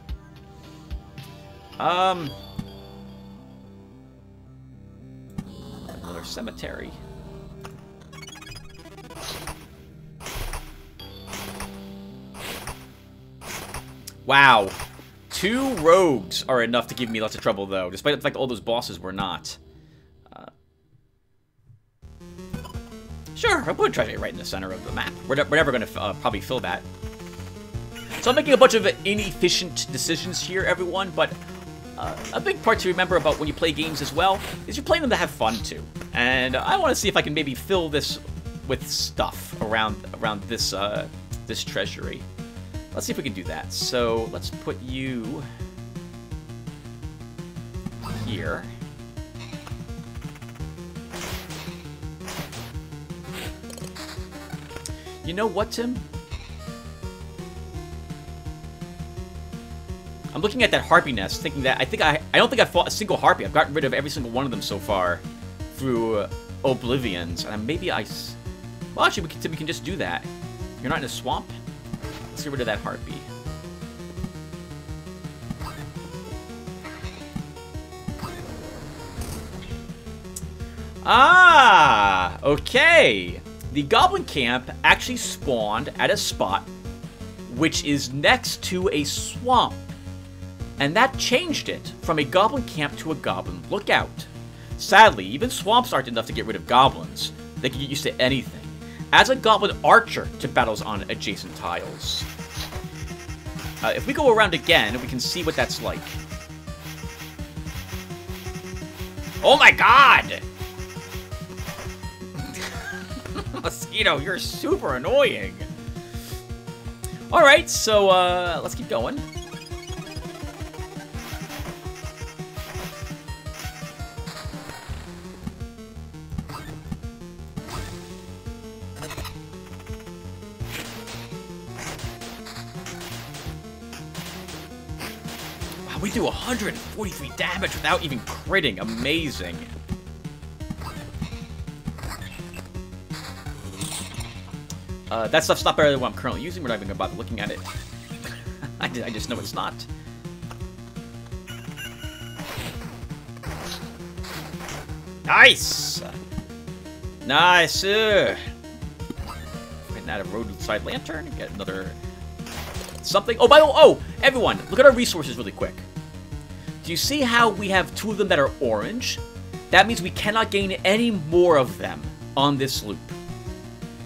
Another cemetery. Wow. 2 rogues are enough to give me lots of trouble, though, despite the fact that all those bosses were not. Sure, I put a treasure right in the center of the map. We're never going to probably fill that. So I'm making a bunch of inefficient decisions here, everyone, but a big part to remember about when you play games as well is you're playing them to have fun, too. And I want to see if I can maybe fill this with stuff around this, this treasury. Let's see if we can do that. So let's put you here. You know what, Tim? I'm looking at that harpy nest, thinking that I don't think I've fought a single harpy. I've gotten rid of every single one of them so far through Oblivions, and maybe well, actually, we can just do that. You're not in a swamp. Let's get rid of that harpy. Ah, okay. The goblin camp actually spawned at a spot which is next to a swamp. And that changed it from a goblin camp to a goblin lookout. Sadly, even swamps aren't enough to get rid of goblins. They can get used to anything. Adds a goblin archer to battles on adjacent tiles. If we go around again, we can see what that's like. Oh my god! Mosquito, you're super annoying. Alright, so let's keep going. Wow, we do 143 damage without even critting. Amazing. That stuff's not better than what I'm currently using. We're not even going to bother looking at it. I just know it's not. Nice! Nice! Getting out of roadside lantern. Get another... something. Oh, oh, everyone, look at our resources really quick. Do you see how we have 2 of them that are orange? That means we cannot gain any more of them on this loop.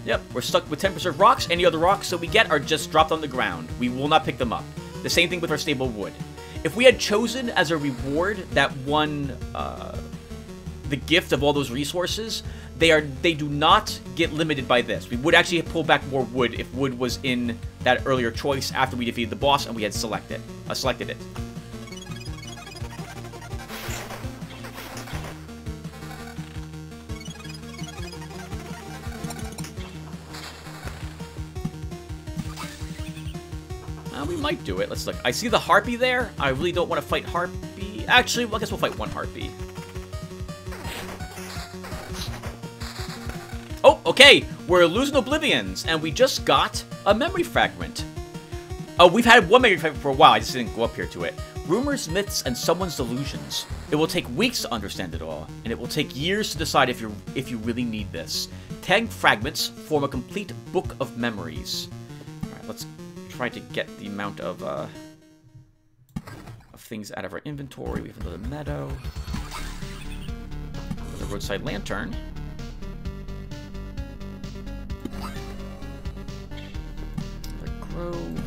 Yep, we're stuck with 10% rocks. Any other rocks that we get are just dropped on the ground. We will not pick them up. The same thing with our stable wood. If we had chosen as a reward that one, the gift of all those resources, they do not get limited by this. We would actually pull back more wood if wood was in that earlier choice after we defeated the boss and we had selected it. We might do it. Let's look. I see the harpy there. I really don't want to fight harpy. Actually, I guess we'll fight one harpy. Oh, okay. We're losing Oblivions, and we just got a memory fragment. Oh, we've had one memory fragment for a while. I just didn't go up here to it. Rumors, myths, and someone's delusions. It will take weeks to understand it all, and it will take years to decide if you really need this. 10 fragments form a complete book of memories. All right, let's try to get the amount of things out of our inventory. We have another meadow. Another roadside lantern. Another grove.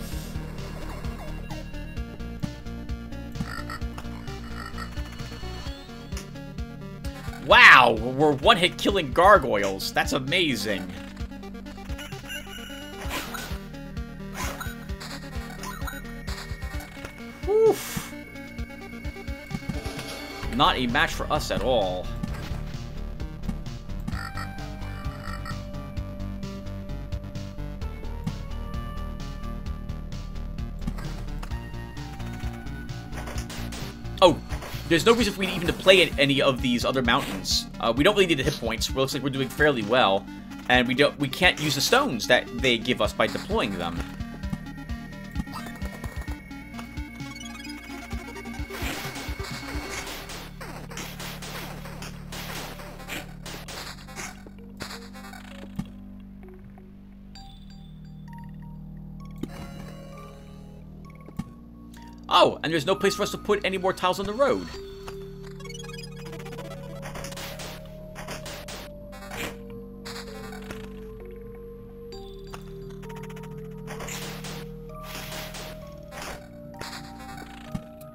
Wow, we're one-hit killing gargoyles. That's amazing. Oof. Not a match for us at all. Oh, there's no reason for me even to play at any of these other mountains. We don't really need the hit points. It looks like we're doing fairly well, and we can't use the stones that they give us by deploying them. Oh, and there's no place for us to put any more tiles on the road.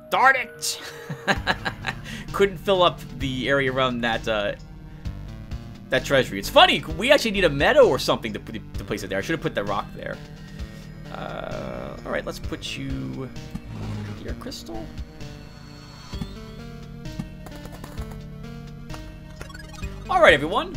Darn it! Couldn't fill up the area around that that treasury. It's funny, we actually need a meadow or something to place it there. I should have put that rock there. Alright, let's put you here, Crystal. Alright, everyone.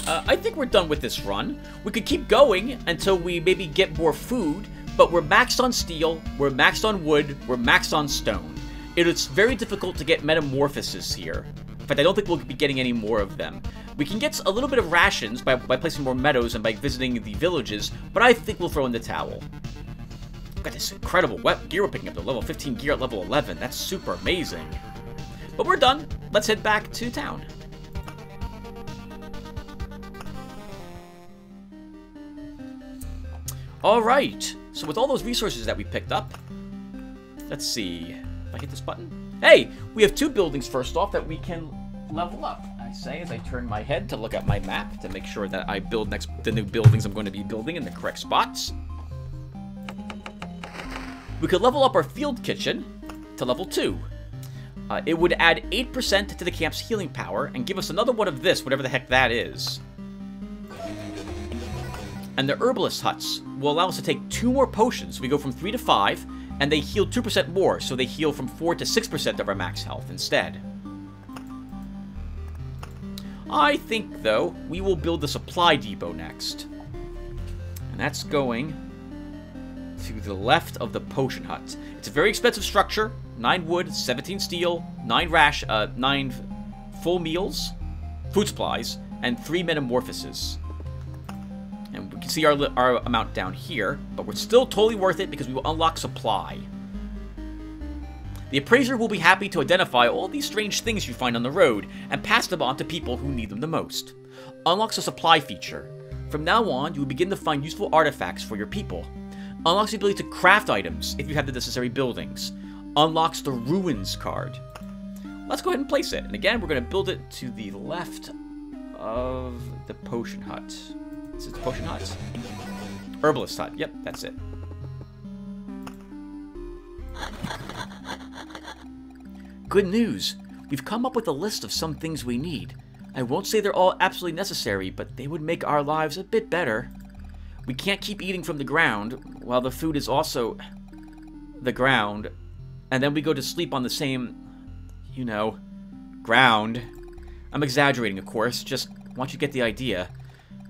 I think we're done with this run. We could keep going until we maybe get more food, but we're maxed on steel, we're maxed on wood, we're maxed on stone. It's very difficult to get metamorphoses here. In fact, I don't think we'll be getting any more of them. We can get a little bit of rations by placing more meadows and by visiting the villages, but I think we'll throw in the towel. Got this incredible gear we're picking up, the level 15 gear at level 11. That's super amazing. But we're done. Let's head back to town. Alright, so with all those resources that we picked up, let's see. If I hit this button? Hey, we have 2 buildings first off that we can level up. I say as I turn my head to look at my map to make sure that I build the new buildings I'm going to be building in the correct spots. We could level up our field kitchen to level 2. It would add 8% to the camp's healing power and give us another one of this, whatever the heck that is. And the herbalist huts will allow us to take 2 more potions. We go from 3 to 5, and they heal 2% more, so they heal from 4 to 6% of our max health instead. I think, though, we will build the supply depot next. And that's going to the left of the potion hut. It's a very expensive structure. 9 wood, 17 steel, 9 full meals, food supplies, and 3 metamorphoses. And we can see our amount down here, but we're still totally worth it because we will unlock supply. The appraiser will be happy to identify all these strange things you find on the road and pass them on to people who need them the most. Unlocks a supply feature. From now on, you will begin to find useful artifacts for your people. Unlocks the ability to craft items if you have the necessary buildings. Unlocks the ruins card. Let's go ahead and place it. And again, we're going to build it to the left of the potion hut. Is it the potion hut? Herbalist hut. Yep, that's it. Good news. We've come up with a list of some things we need. I won't say they're all absolutely necessary, but they would make our lives a bit better. We can't keep eating from the ground, while the food is also the ground, and then we go to sleep on the same, you know, ground. I'm exaggerating, of course, just want you to get the idea.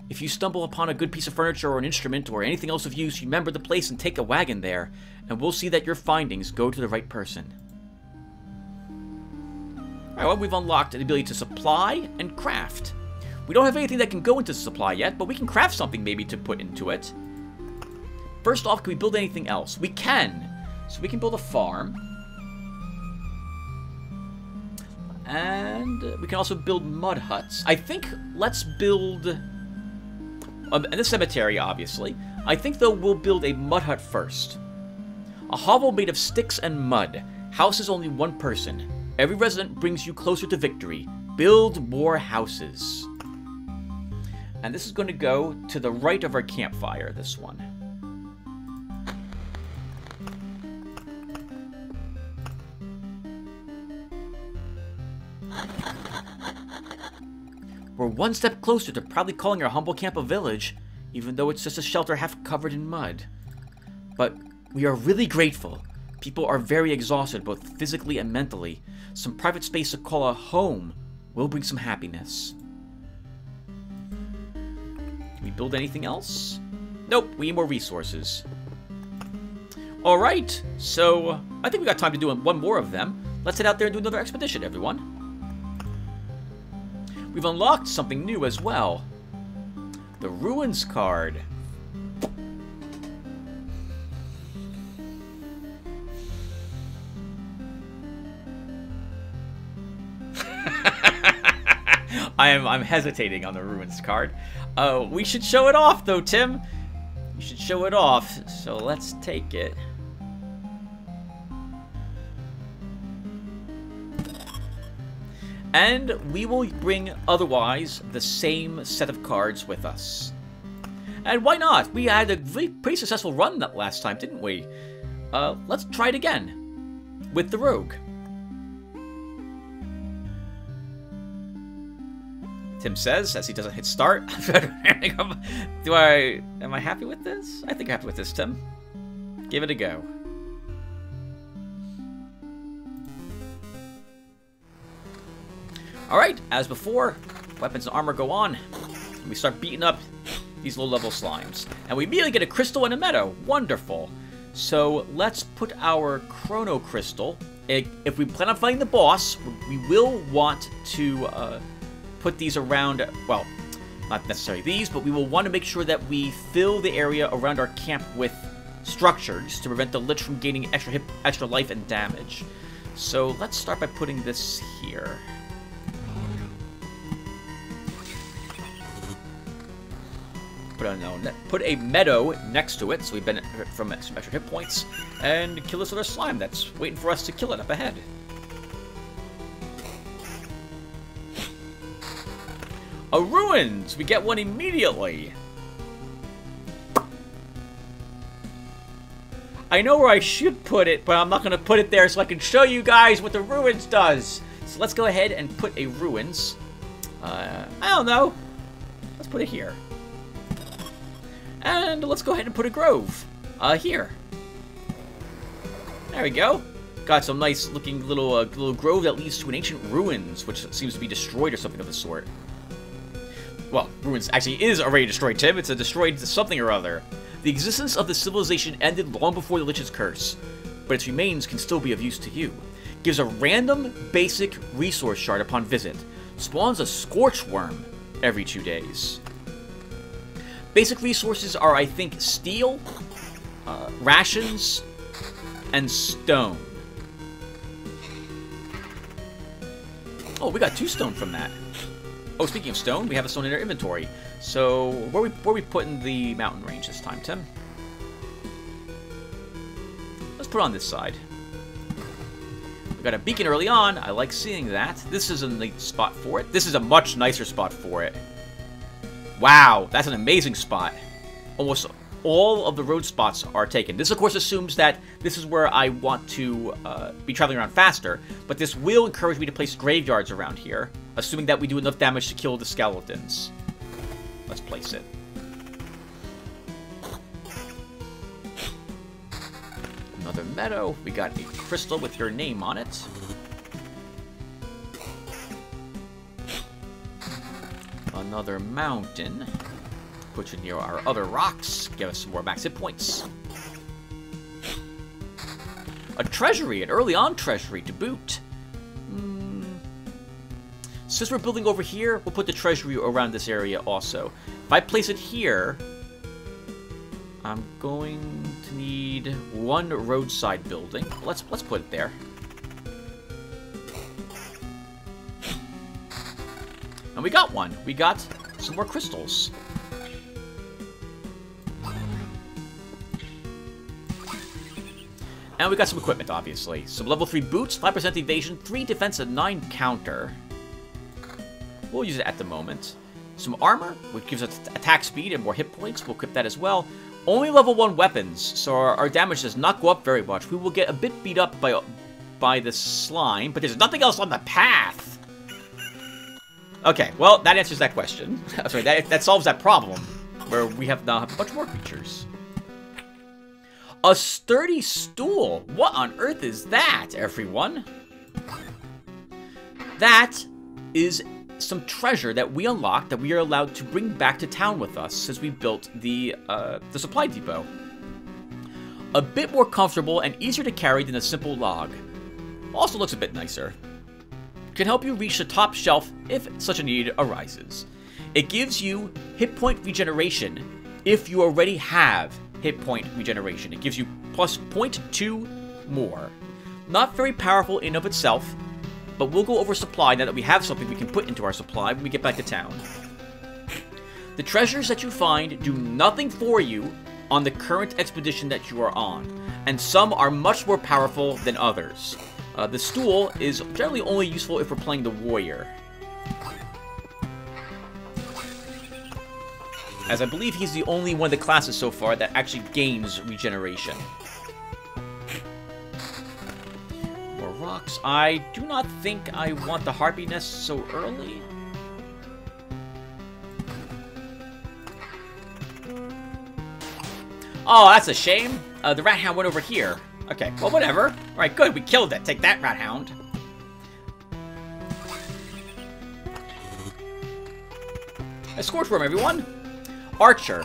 If you stumble upon a good piece of furniture or an instrument or anything else of use, remember the place and take a wagon there, and we'll see that your findings go to the right person. Alright, well, we've unlocked the ability to supply and craft. We don't have anything that can go into supply yet, but we can craft something maybe to put into it. First off, can we build anything else? We can. So we can build a farm. And we can also build mud huts. I think let's build... and the cemetery, obviously. I think, though, we'll build a mud hut first. A hovel made of sticks and mud. Houses only 1 person. Every resident brings you closer to victory. Build more houses. And this is going to go to the right of our campfire, this one. We're one step closer to proudly calling our humble camp a village, even though it's just a shelter half covered in mud. But we are really grateful. People are very exhausted, both physically and mentally. Some private space to call a home will bring some happiness. Can we build anything else? Nope, we need more resources. Alright, so I think we got time to do 1 more of them. Let's head out there and do another expedition, everyone. We've unlocked something new as well. The Ruins card. I'm hesitating on the Ruins card. We should show it off, though, Tim. We should show it off. So let's take it. And we will bring, otherwise, the same set of cards with us. And why not? We had a pretty successful run that last time, didn't we? Let's try it again. With the Rogue. Tim says, as he doesn't hit start. Am I happy with this? I think I'm happy with this, Tim. Give it a go. Alright, as before, weapons and armor go on. And we start beating up these low-level slimes. And we immediately get a crystal and a meadow. Wonderful. So let's put our chrono crystal. If we plan on fighting the boss, we will want to put these around, well, not necessarily these, but we will want to make sure that we fill the area around our camp with structures to prevent the Lich from gaining extra life and damage. So let's start by putting this here. Put a meadow next to it, so we benefit from some extra hit points, and kill this other slime that's waiting for us to kill it up ahead. A ruins! We get one immediately! I know where I should put it, but I'm not going to put it there so I can show you guys what the ruins does. So let's go ahead and put a ruins. I don't know. Let's put it here. And let's go ahead and put a grove. Here. There we go. Got some nice looking little grove that leads to an ancient ruins, which seems to be destroyed or something of the sort. Well, ruins actually is already destroyed, Tim. It's a destroyed something or other. The existence of the civilization ended long before the Lich's curse, but its remains can still be of use to you. Gives a random basic resource shard upon visit. Spawns a scorch worm every 2 days. Basic resources are, I think, steel, rations, and stone. Oh, we got 2 stone from that. Oh, speaking of stone, we have a stone in our inventory. So, where are we putting the mountain range this time, Tim? Let's put it on this side. We got a beacon early on. I like seeing that. This is a neat spot for it. This is a much nicer spot for it. Wow, that's an amazing spot. Almost all of the road spots are taken. This, of course, assumes that this is where I want to be traveling around faster, but this will encourage me to place graveyards around here, assuming that we do enough damage to kill the skeletons. Let's place it. Another meadow. We got a crystal with your name on it. Another mountain. Put you near our other rocks. Give us some more max hit points. A treasury, an early on treasury to boot. Since we're building over here, we'll put the treasury around this area also. If I place it here, I'm going to need 1 roadside building. Let's put it there. And we got one. We got some more crystals. And we got some equipment, obviously. Some level 3 boots, 5% evasion, 3 defense, and 9 counter. We'll use it at the moment. Some armor, which gives us attack speed and more hit points. We'll equip that as well. Only level 1 weapons, so our damage does not go up very much. We will get a bit beat up by the slime, but there's nothing else on the path. Okay, well, that answers that question. Sorry, that solves that problem, where we now have a bunch more creatures. A sturdy stool! What on earth is that, everyone? That is some treasure that we unlocked that we are allowed to bring back to town with us since we built the supply depot. A bit more comfortable and easier to carry than a simple log. Also looks a bit nicer. Can help you reach the top shelf if such a need arises. It gives you hit point regeneration if you already have hit point regeneration. It gives you plus 0.2 more. Not very powerful in of itself, but we'll go over supply now that we have something we can put into our supply when we get back to town. The treasures that you find do nothing for you on the current expedition that you are on, and some are much more powerful than others. The stool is generally only useful if we're playing the warrior, as I believe he's the only one of the classes so far that actually gains regeneration. More rocks. I do not think I want the harpy nest so early. Oh, that's a shame. The rat hound went over here. Okay, well, whatever. All right, good. We killed it. Take that, rat hound. A scorchworm, everyone. Archer.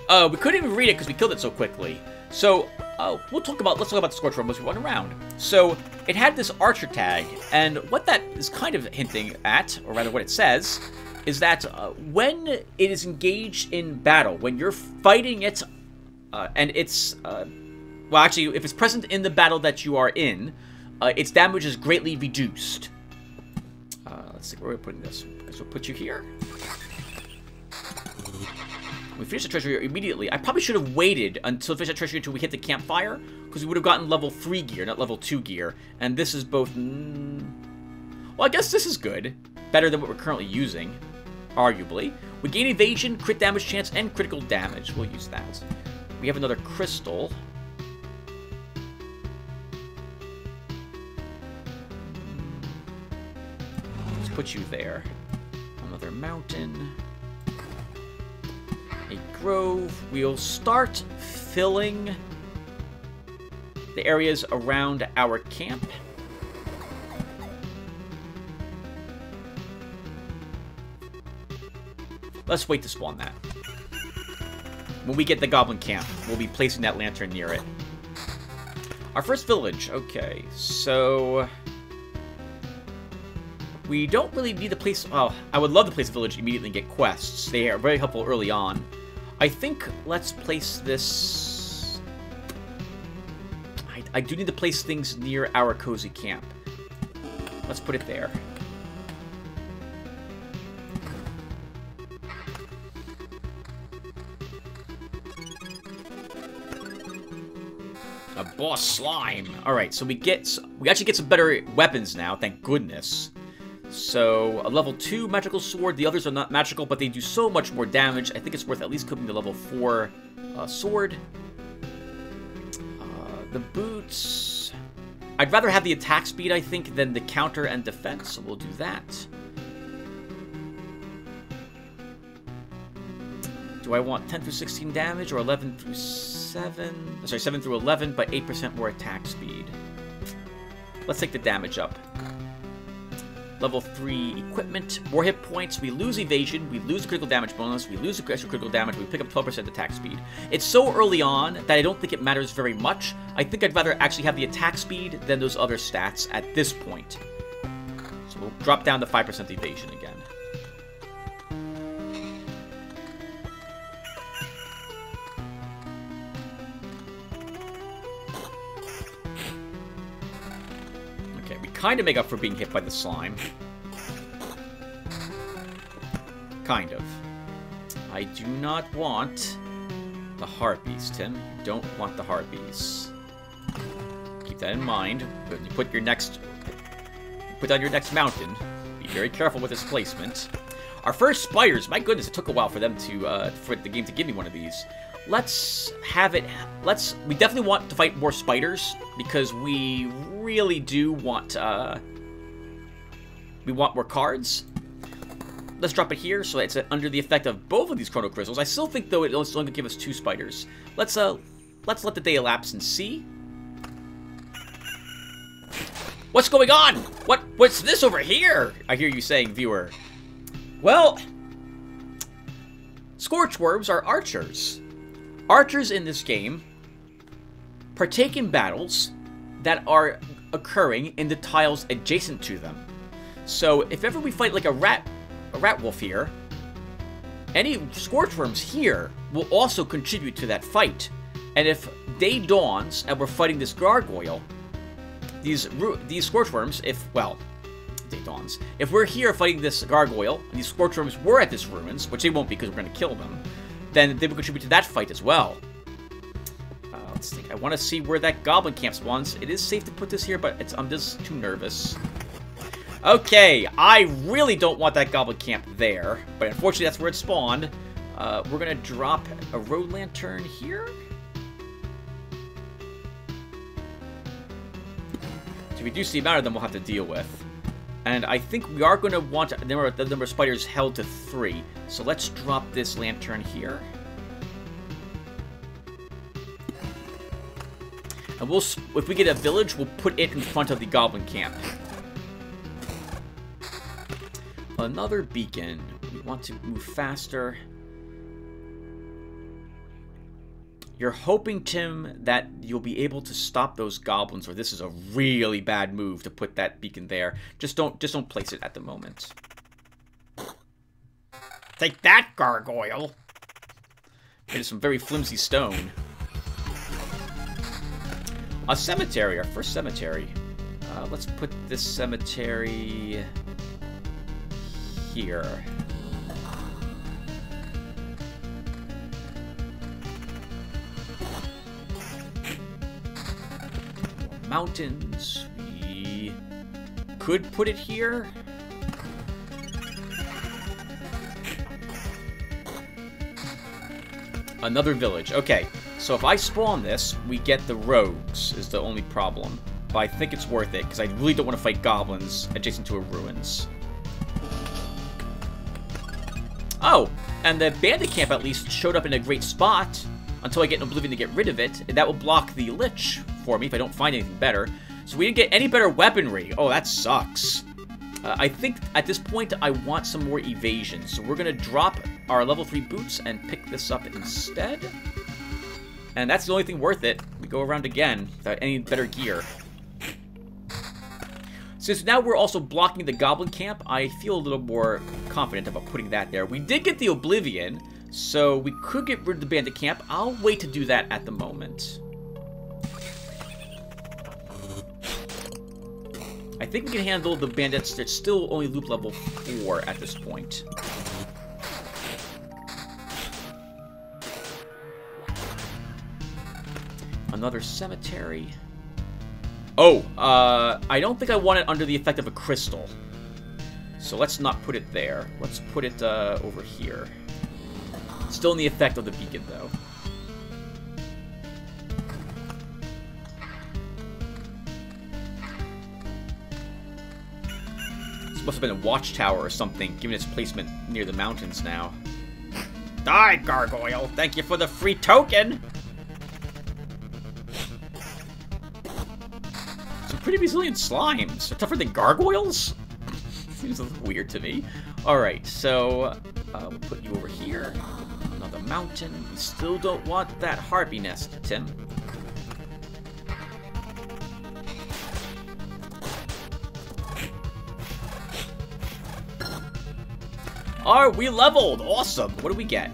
We couldn't even read it because we killed it so quickly. So, let's talk about the scorchworm as we run around. So, it had this archer tag, and what that is kind of hinting at, or rather what it says, is that when it is engaged in battle, when you're fighting it, and it's, well, actually, if it's present in the battle that you are in, its damage is greatly reduced. Let's see, where are we putting this? So we'll put you here. We finish the treasure immediately. I probably should have waited until finish the treasure until we hit the campfire, because we would have gotten level 3 gear, not level 2 gear. And this is both... well, I guess this is good. Better than what we're currently using, arguably. We gain evasion, crit damage chance, and critical damage. We'll use that. We have another crystal. Let's put you there. Another mountain. A grove. We'll start filling the areas around our camp. Let's wait to spawn that. When we get the goblin camp, we'll be placing that lantern near it. Our first village. Okay, so... we don't really need to place... well, I would love to place a village immediately and get quests. They are very helpful early on. I think let's place this... I do need to place things near our cozy camp. Let's put it there. A boss slime. Alright, so we actually get some better weapons now, thank goodness. So, a level 2 magical sword. The others are not magical, but they do so much more damage. I think it's worth at least cooking the level 4 sword. The boots... I'd rather have the attack speed, I think, than the counter and defense, so we'll do that. Do I want 10 through 16 damage, or 11 through 7? Sorry, 7 through 11, but 8% more attack speed. Let's take the damage up. Level 3 equipment, more hit points, we lose evasion, we lose the critical damage bonus, we lose the extra critical damage, we pick up 12% attack speed. It's so early on that I don't think it matters very much. I think I'd rather actually have the attack speed than those other stats at this point. So we'll drop down to 5% evasion again. Kind of make up for being hit by the slime. Kind of. I do not want the harpies, Tim. You don't want the harpies. Keep that in mind when you put on your next mountain. Be very careful with this placement. Our first spiders. My goodness, it took a while for them to for the game to give me one of these. Let's have it... we definitely want to fight more spiders, because we really do want... we want more cards. Let's drop it here, so it's under the effect of both of these chrono crystals. I still think, though, it's only going to give us 2 spiders. Let's let the day elapse and see. What's going on? What's this over here? I hear you saying, viewer. Well, scorchworms are archers. Archers in this game partake in battles that are occurring in the tiles adjacent to them. So if ever we fight like a rat wolf here, any scorchworms here will also contribute to that fight. And if day dawns and we're fighting this gargoyle, these scorchworms, day dawns. If we're here fighting this gargoyle, and these scorchworms were at this ruins, which they won't be because we're going to kill them, then they will contribute to that fight as well. think. I want to see where that goblin camp spawns. It is safe to put this here, but I'm just too nervous. Okay, I really don't want that goblin camp there, but unfortunately that's where it spawned. We're gonna drop a road lantern here. To reduce the amount of them we'll have to deal with. And I think we are going to want the number of spiders held to 3. So let's drop this lantern here. And if we get a village, we'll put it in front of the goblin camp. Another beacon. We want to move faster. You're hoping, Tim, that you'll be able to stop those goblins, or this is a really bad move to put that beacon there. Just don't place it at the moment. Take that, gargoyle! It is some very flimsy stone. A cemetery, our first cemetery. Let's put this cemetery here. Mountains. We could put it here. Another village. Okay, so if I spawn this, we get the rogues, is the only problem. But I think it's worth it, because I really don't want to fight goblins adjacent to a ruins. Oh, and the bandit camp at least showed up in a great spot until I get an Oblivion to get rid of it, and that will block the Lich for me if I don't find anything better. So we didn't get any better weaponry. Oh, that sucks. I think at this point I want some more evasion, so we're going to drop our level 3 boots and pick this up instead. And that's the only thing worth it. We go around again without any better gear. Since now we're also blocking the goblin camp, I feel a little more confident about putting that there. We did get the Oblivion, so we could get rid of the bandit camp. I'll wait to do that at the moment. I think we can handle the bandits. They're still only loop level 4 at this point. Another cemetery. Oh, I don't think I want it under the effect of a crystal. So let's not put it there. Let's put it over here. Still in the effect of the beacon, though. This must have been a watchtower or something, given its placement near the mountains now. Die, gargoyle! Thank you for the free token! Some pretty resilient slimes. They're tougher than gargoyles? Seems a little weird to me. Alright, so we'll put you over here. Another mountain. We still don't want that harpy nest, Tim. Are we leveled? Awesome. What do we get?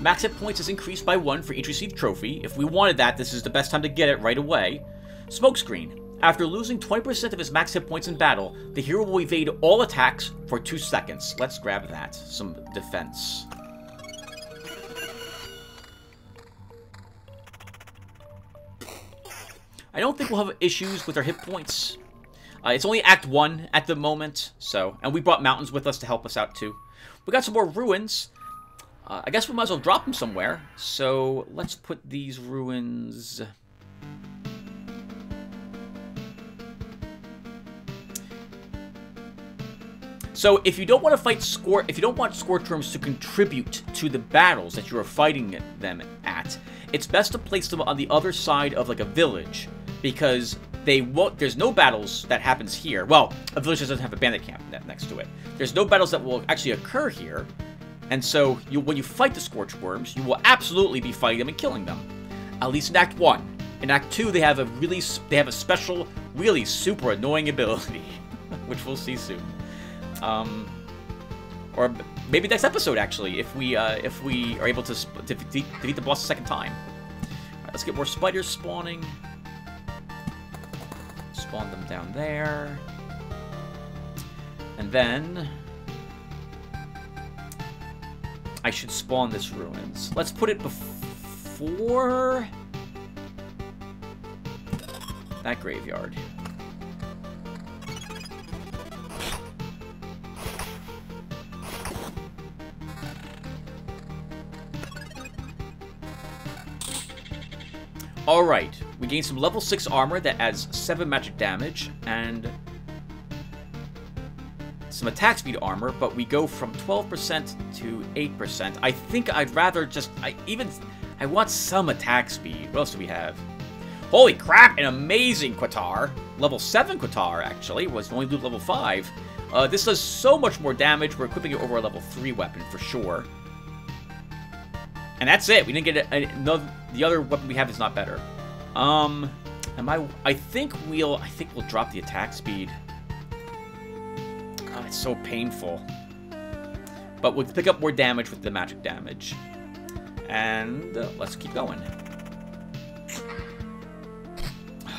Max hit points is increased by 1 for each received trophy. If we wanted that, this is the best time to get it right away. Smokescreen. After losing 20% of his max hit points in battle, the hero will evade all attacks for 2 seconds. Let's grab that. Some defense. I don't think we'll have issues with our hit points. It's only Act 1 at the moment, so... And we brought mountains with us to help us out, too. We got some more ruins. I guess we might as well drop them somewhere. So, let's put these ruins... So, if you don't want to fight if you don't want Scorchworms to contribute to the battles that you are fighting them at, it's best to place them on the other side of, like, a village. Because they won't, there's no battles that happens here. Well, a village doesn't have a bandit camp next to it. There's no battles that will actually occur here. And so, when you fight the Scorchworms, you will absolutely be fighting them and killing them. At least in Act 1. In Act 2, they have a special, really super annoying ability. Which we'll see soon. Or maybe next episode, actually, if we are able to defeat the boss a second time. Alright, let's get more spiders spawning. Spawn them down there. And then... I should spawn this ruins. Let's put it before... that graveyard. Alright, we gain some level 6 armor that adds 7 magic damage, and some attack speed armor, but we go from 12% to 8%. I think I'd rather just... I want some attack speed. What else do we have? Holy crap, an amazing Qatar. Level 7 Qatar, actually, was only level 5. This does so much more damage. We're equipping it over a level 3 weapon, for sure. And that's it. We didn't get the other weapon we have is not better. I think we'll drop the attack speed. Oh, it's so painful. But we'll pick up more damage with the magic damage. And let's keep going.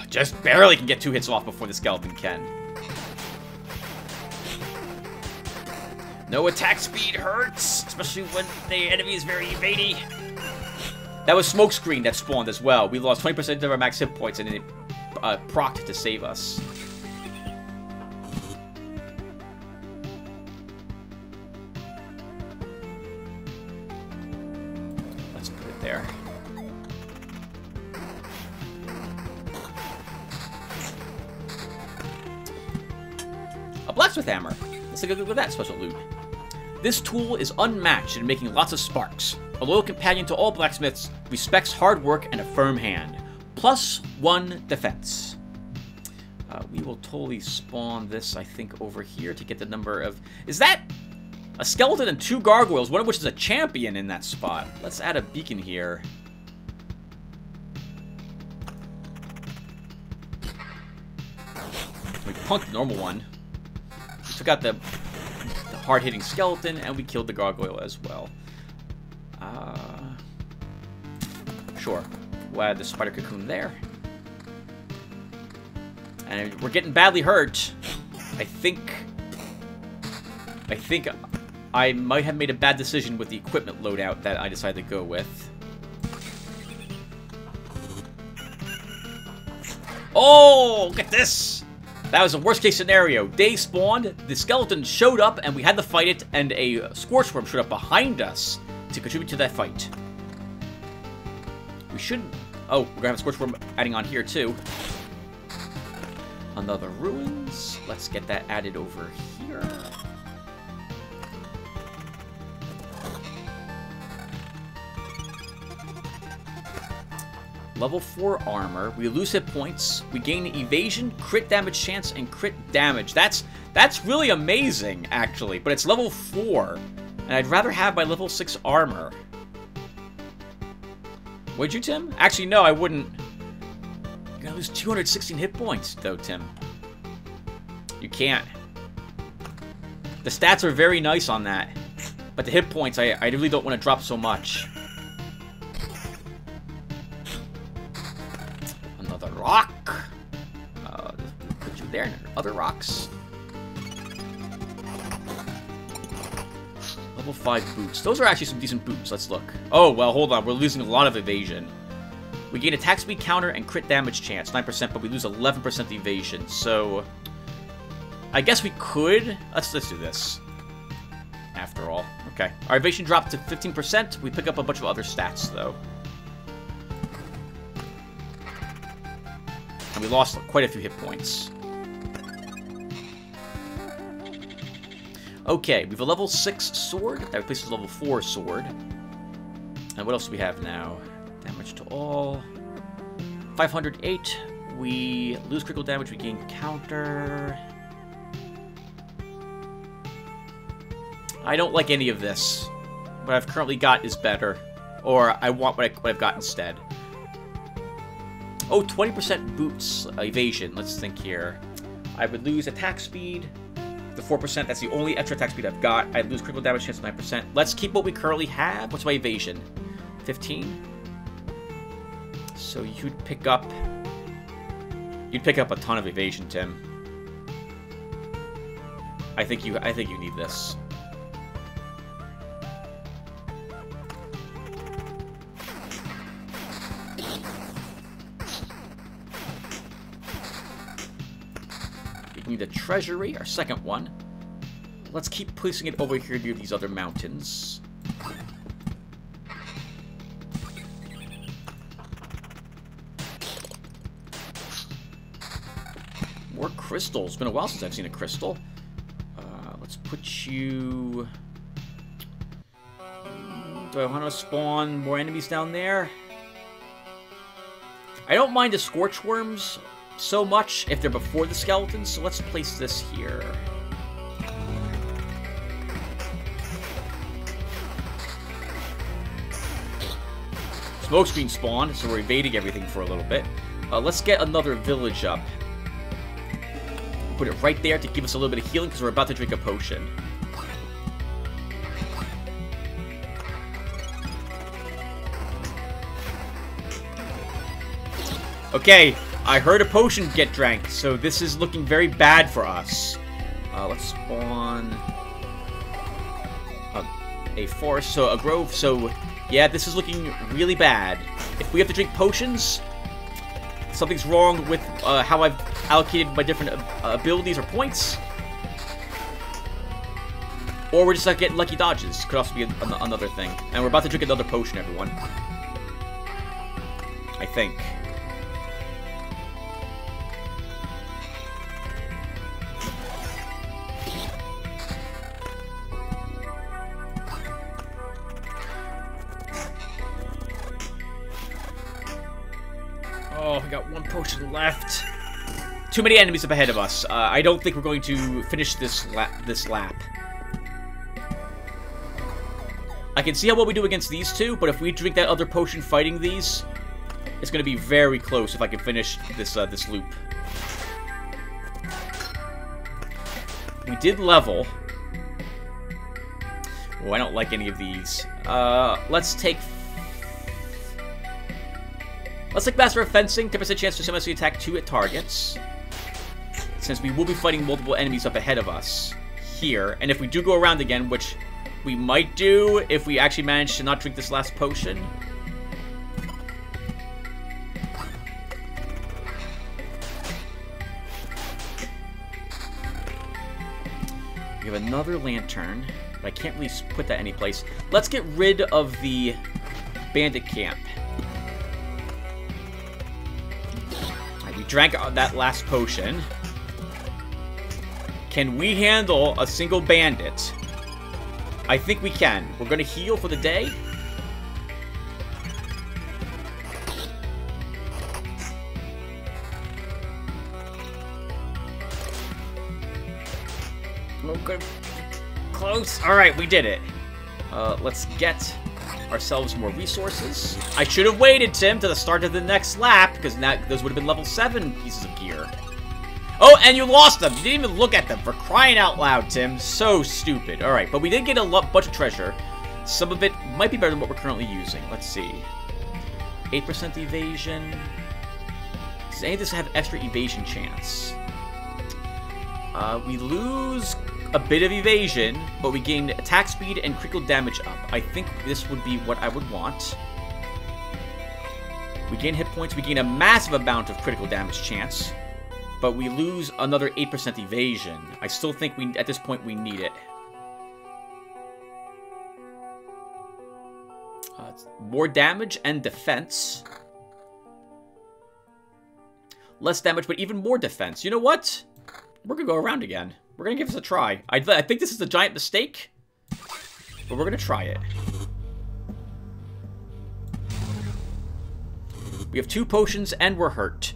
Just barely can get 2 hits off before the skeleton can. No attack speed hurts, especially when the enemy is very evady. That was Smokescreen that spawned as well. We lost 20% of our max hit points and it procced to save us. Let's put it there. A blacksmith hammer. Let's take a look at that special loot. This tool is unmatched in making lots of sparks. A loyal companion to all blacksmiths, respects hard work and a firm hand. +1 defense. We will totally spawn this, I think, over here to get the number of... Is that a skeleton and 2 gargoyles, one of which is a champion in that spot? Let's add a beacon here. We punked the normal one. We took out the hard-hitting skeleton, and we killed the gargoyle as well. Sure. We'll add the spider cocoon there. And we're getting badly hurt. I think I might have made a bad decision with the equipment loadout that I decided to go with. Oh, look at this! That was the worst case scenario. Day spawned, the skeleton showed up, and we had to fight it, and a Scorchworm showed up behind us to contribute to that fight. We should... Oh, we're gonna have a Scorchworm adding on here, too. Another Ruins. Let's get that added over here. Level 4 armor. We lose hit points. We gain evasion, crit damage chance, and crit damage. That's really amazing, actually. But it's level 4. And I'd rather have my level 6 armor. Would you, Tim? Actually, no, I wouldn't. You're gonna lose 216 hit points, though, Tim. You can't. The stats are very nice on that. But the hit points, I really don't want to drop so much. Another rock. Put you there. Other rocks. Level 5 boots. Those are actually some decent boots. Let's look. Oh, well, hold on. We're losing a lot of evasion. We gain attack speed counter and crit damage chance, 9%, but we lose 11% evasion. So, I guess we could. Let's do this. After all. Okay. Our evasion dropped to 15%. We pick up a bunch of other stats, though. And we lost quite a few hit points. Okay, we have a level 6 sword. That replaces level 4 sword. And what else do we have now? Damage to all. 508. We lose critical damage. We gain counter. I don't like any of this. What I've currently got is better. Or I want what I've got instead. Oh, 20% boots evasion. Let's think here. I would lose attack speed. The 4%, that's the only extra attack speed I've got. I'd lose critical damage chance 9%. Let's keep what we currently have. What's my evasion? 15. So you'd pick up a ton of evasion, Tim. I think you need this. We need a treasury, our second one. Let's keep placing it over here near these other mountains. More crystals. It's been a while since I've seen a crystal. Let's put you... Do I want to spawn more enemies down there? I don't mind the scorch worms so much if they're before the skeletons, so let's place this here. Smoke's being spawned, so we're evading everything for a little bit. Let's get another village up. Put it right there to give us a little bit of healing because we're about to drink a potion. Okay, I heard a potion get drank, so this is looking very bad for us. Let's spawn a forest, so a grove, so yeah, this is looking really bad. If we have to drink potions, something's wrong with how I've allocated my different abilities or points. Or we're just not getting lucky dodges. Could also be another thing. And we're about to drink another potion, everyone. I think. Oh, we got one potion left. Too many enemies up ahead of us. I don't think we're going to finish this lap. I can see how well we do against these two, but if we drink that other potion fighting these, it's going to be very close if I can finish this this loop. We did level. Oh, I don't like any of these. Let's take Master of Fencing, 10% chance to simultaneously attack 2 at targets. Since we will be fighting multiple enemies up ahead of us here. And if we do go around again, which we might do if we actually manage to not drink this last potion. We have another lantern, but I can't really put that anyplace. Let's get rid of the bandit camp. We drank that last potion. Can we handle a single bandit? I think we can. We're going to heal for the day. Okay. Close. Alright, we did it. Let's get ourselves more resources. I should have waited, Tim, to the start of the next lap, because those would have been level 7 pieces of gear. Oh, and you lost them! You didn't even look at them, for crying out loud, Tim. So stupid. Alright, but we did get a bunch of treasure. Some of it might be better than what we're currently using. Let's see. 8% evasion. Does any of this have extra evasion chance? We lose a bit of evasion, but we gain attack speed and critical damage up. I think this would be what I would want. We gain hit points. We gain a massive amount of critical damage chance, but we lose another 8% evasion. I still think at this point we need it. More damage and defense. Less damage, but even more defense. You know what? We're gonna go around again. We're gonna give this a try. I think this is a giant mistake, but we're gonna try it. We have 2 potions and we're hurt.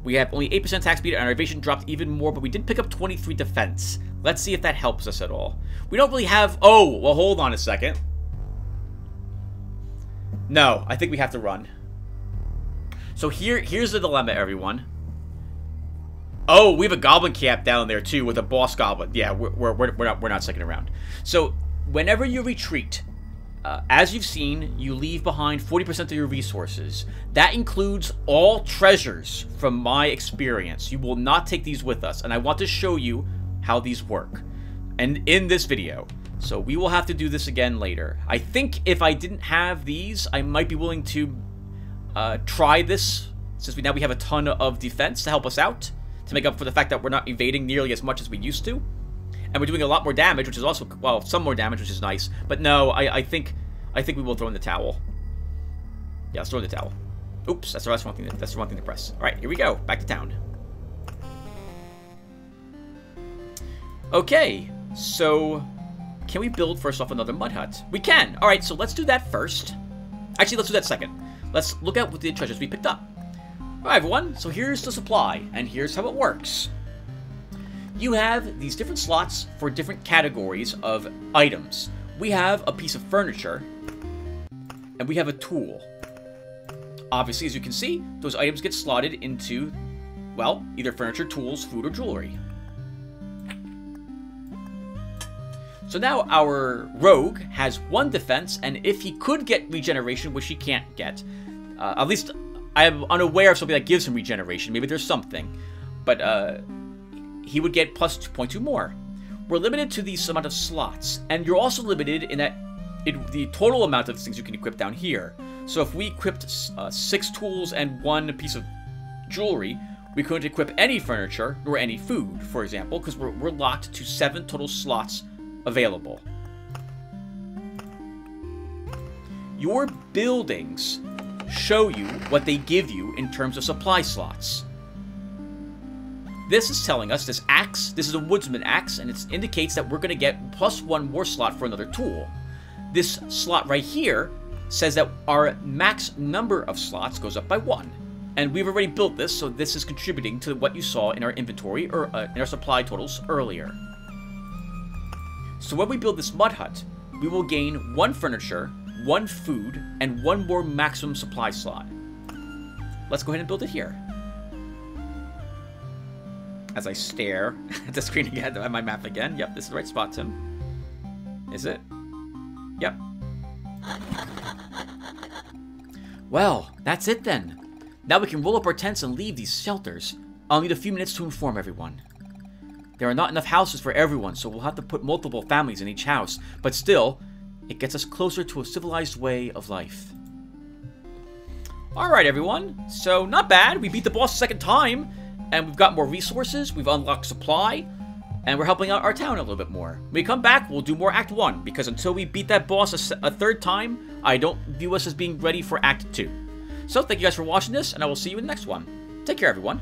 We have only 8% attack speed and our evasion dropped even more, but we did pick up 23 defense. Let's see if that helps us at all. We don't really have... Oh, well, hold on a second. No, I think we have to run. So here's the dilemma, everyone. Oh, we have a goblin camp down there too with a boss goblin. Yeah, we're not sticking around. So whenever you retreat, as you've seen, you leave behind 40% of your resources. That includes all treasures from my experience. You will not take these with us, and I want to show you how these work, and in this video. So we will have to do this again later. I think if I didn't have these, I might be willing to try this, since now we have a ton of defense to help us out. to make up for the fact that we're not evading nearly as much as we used to. And we're doing a lot more damage, which is also, well, some more damage, which is nice. But no, I think we will throw in the towel. Yeah, let's throw in the towel. Oops, that's the wrong thing. That's the wrong thing to press. All right, here we go. Back to town. Okay, so can we build first off another mud hut? We can. All right, so let's do that first. Actually, let's do that second. Let's look at what the treasures we picked up. All right, everyone. So here's the supply, and here's how it works. You have these different slots for different categories of items. We have a piece of furniture, and we have a tool. Obviously, as you can see, those items get slotted into, well, either furniture, tools, food, or jewelry. So now our rogue has 1 defense, and if he could get regeneration, which he can't get, at least I am unaware of something that gives him regeneration. Maybe there's something, but he would get plus 2.2 more. We're limited to these amount of slots, and you're also limited in that the total amount of things you can equip down here. So if we equipped 6 tools and 1 piece of jewelry, we couldn't equip any furniture nor any food, for example, because we're locked to 7 total slots available. Your buildings show you what they give you in terms of supply slots. This is telling us this axe, this is a woodsman axe, and it indicates that we're going to get plus 1 more slot for another tool. This slot right here says that our max number of slots goes up by 1. And we've already built this, so this is contributing to what you saw in our inventory, or in our supply totals earlier. So when we build this mud hut, we will gain 1 furniture, 1 food, and 1 more maximum supply slot. Let's go ahead and build it here. As I stare at the screen again, at my map again. Yep, this is the right spot, Tim. Is it? Yep. Well, that's it then. Now we can roll up our tents and leave these shelters. I'll need a few minutes to inform everyone. There are not enough houses for everyone, so we'll have to put multiple families in each house. But still, it gets us closer to a civilized way of life. Alright, everyone. So, not bad. We beat the boss a second time. And we've got more resources, we've unlocked supply, and we're helping out our town a little bit more. When we come back, we'll do more Act 1, because until we beat that boss a 3rd time, I don't view us as being ready for Act 2. So, thank you guys for watching this, and I will see you in the next one. Take care, everyone.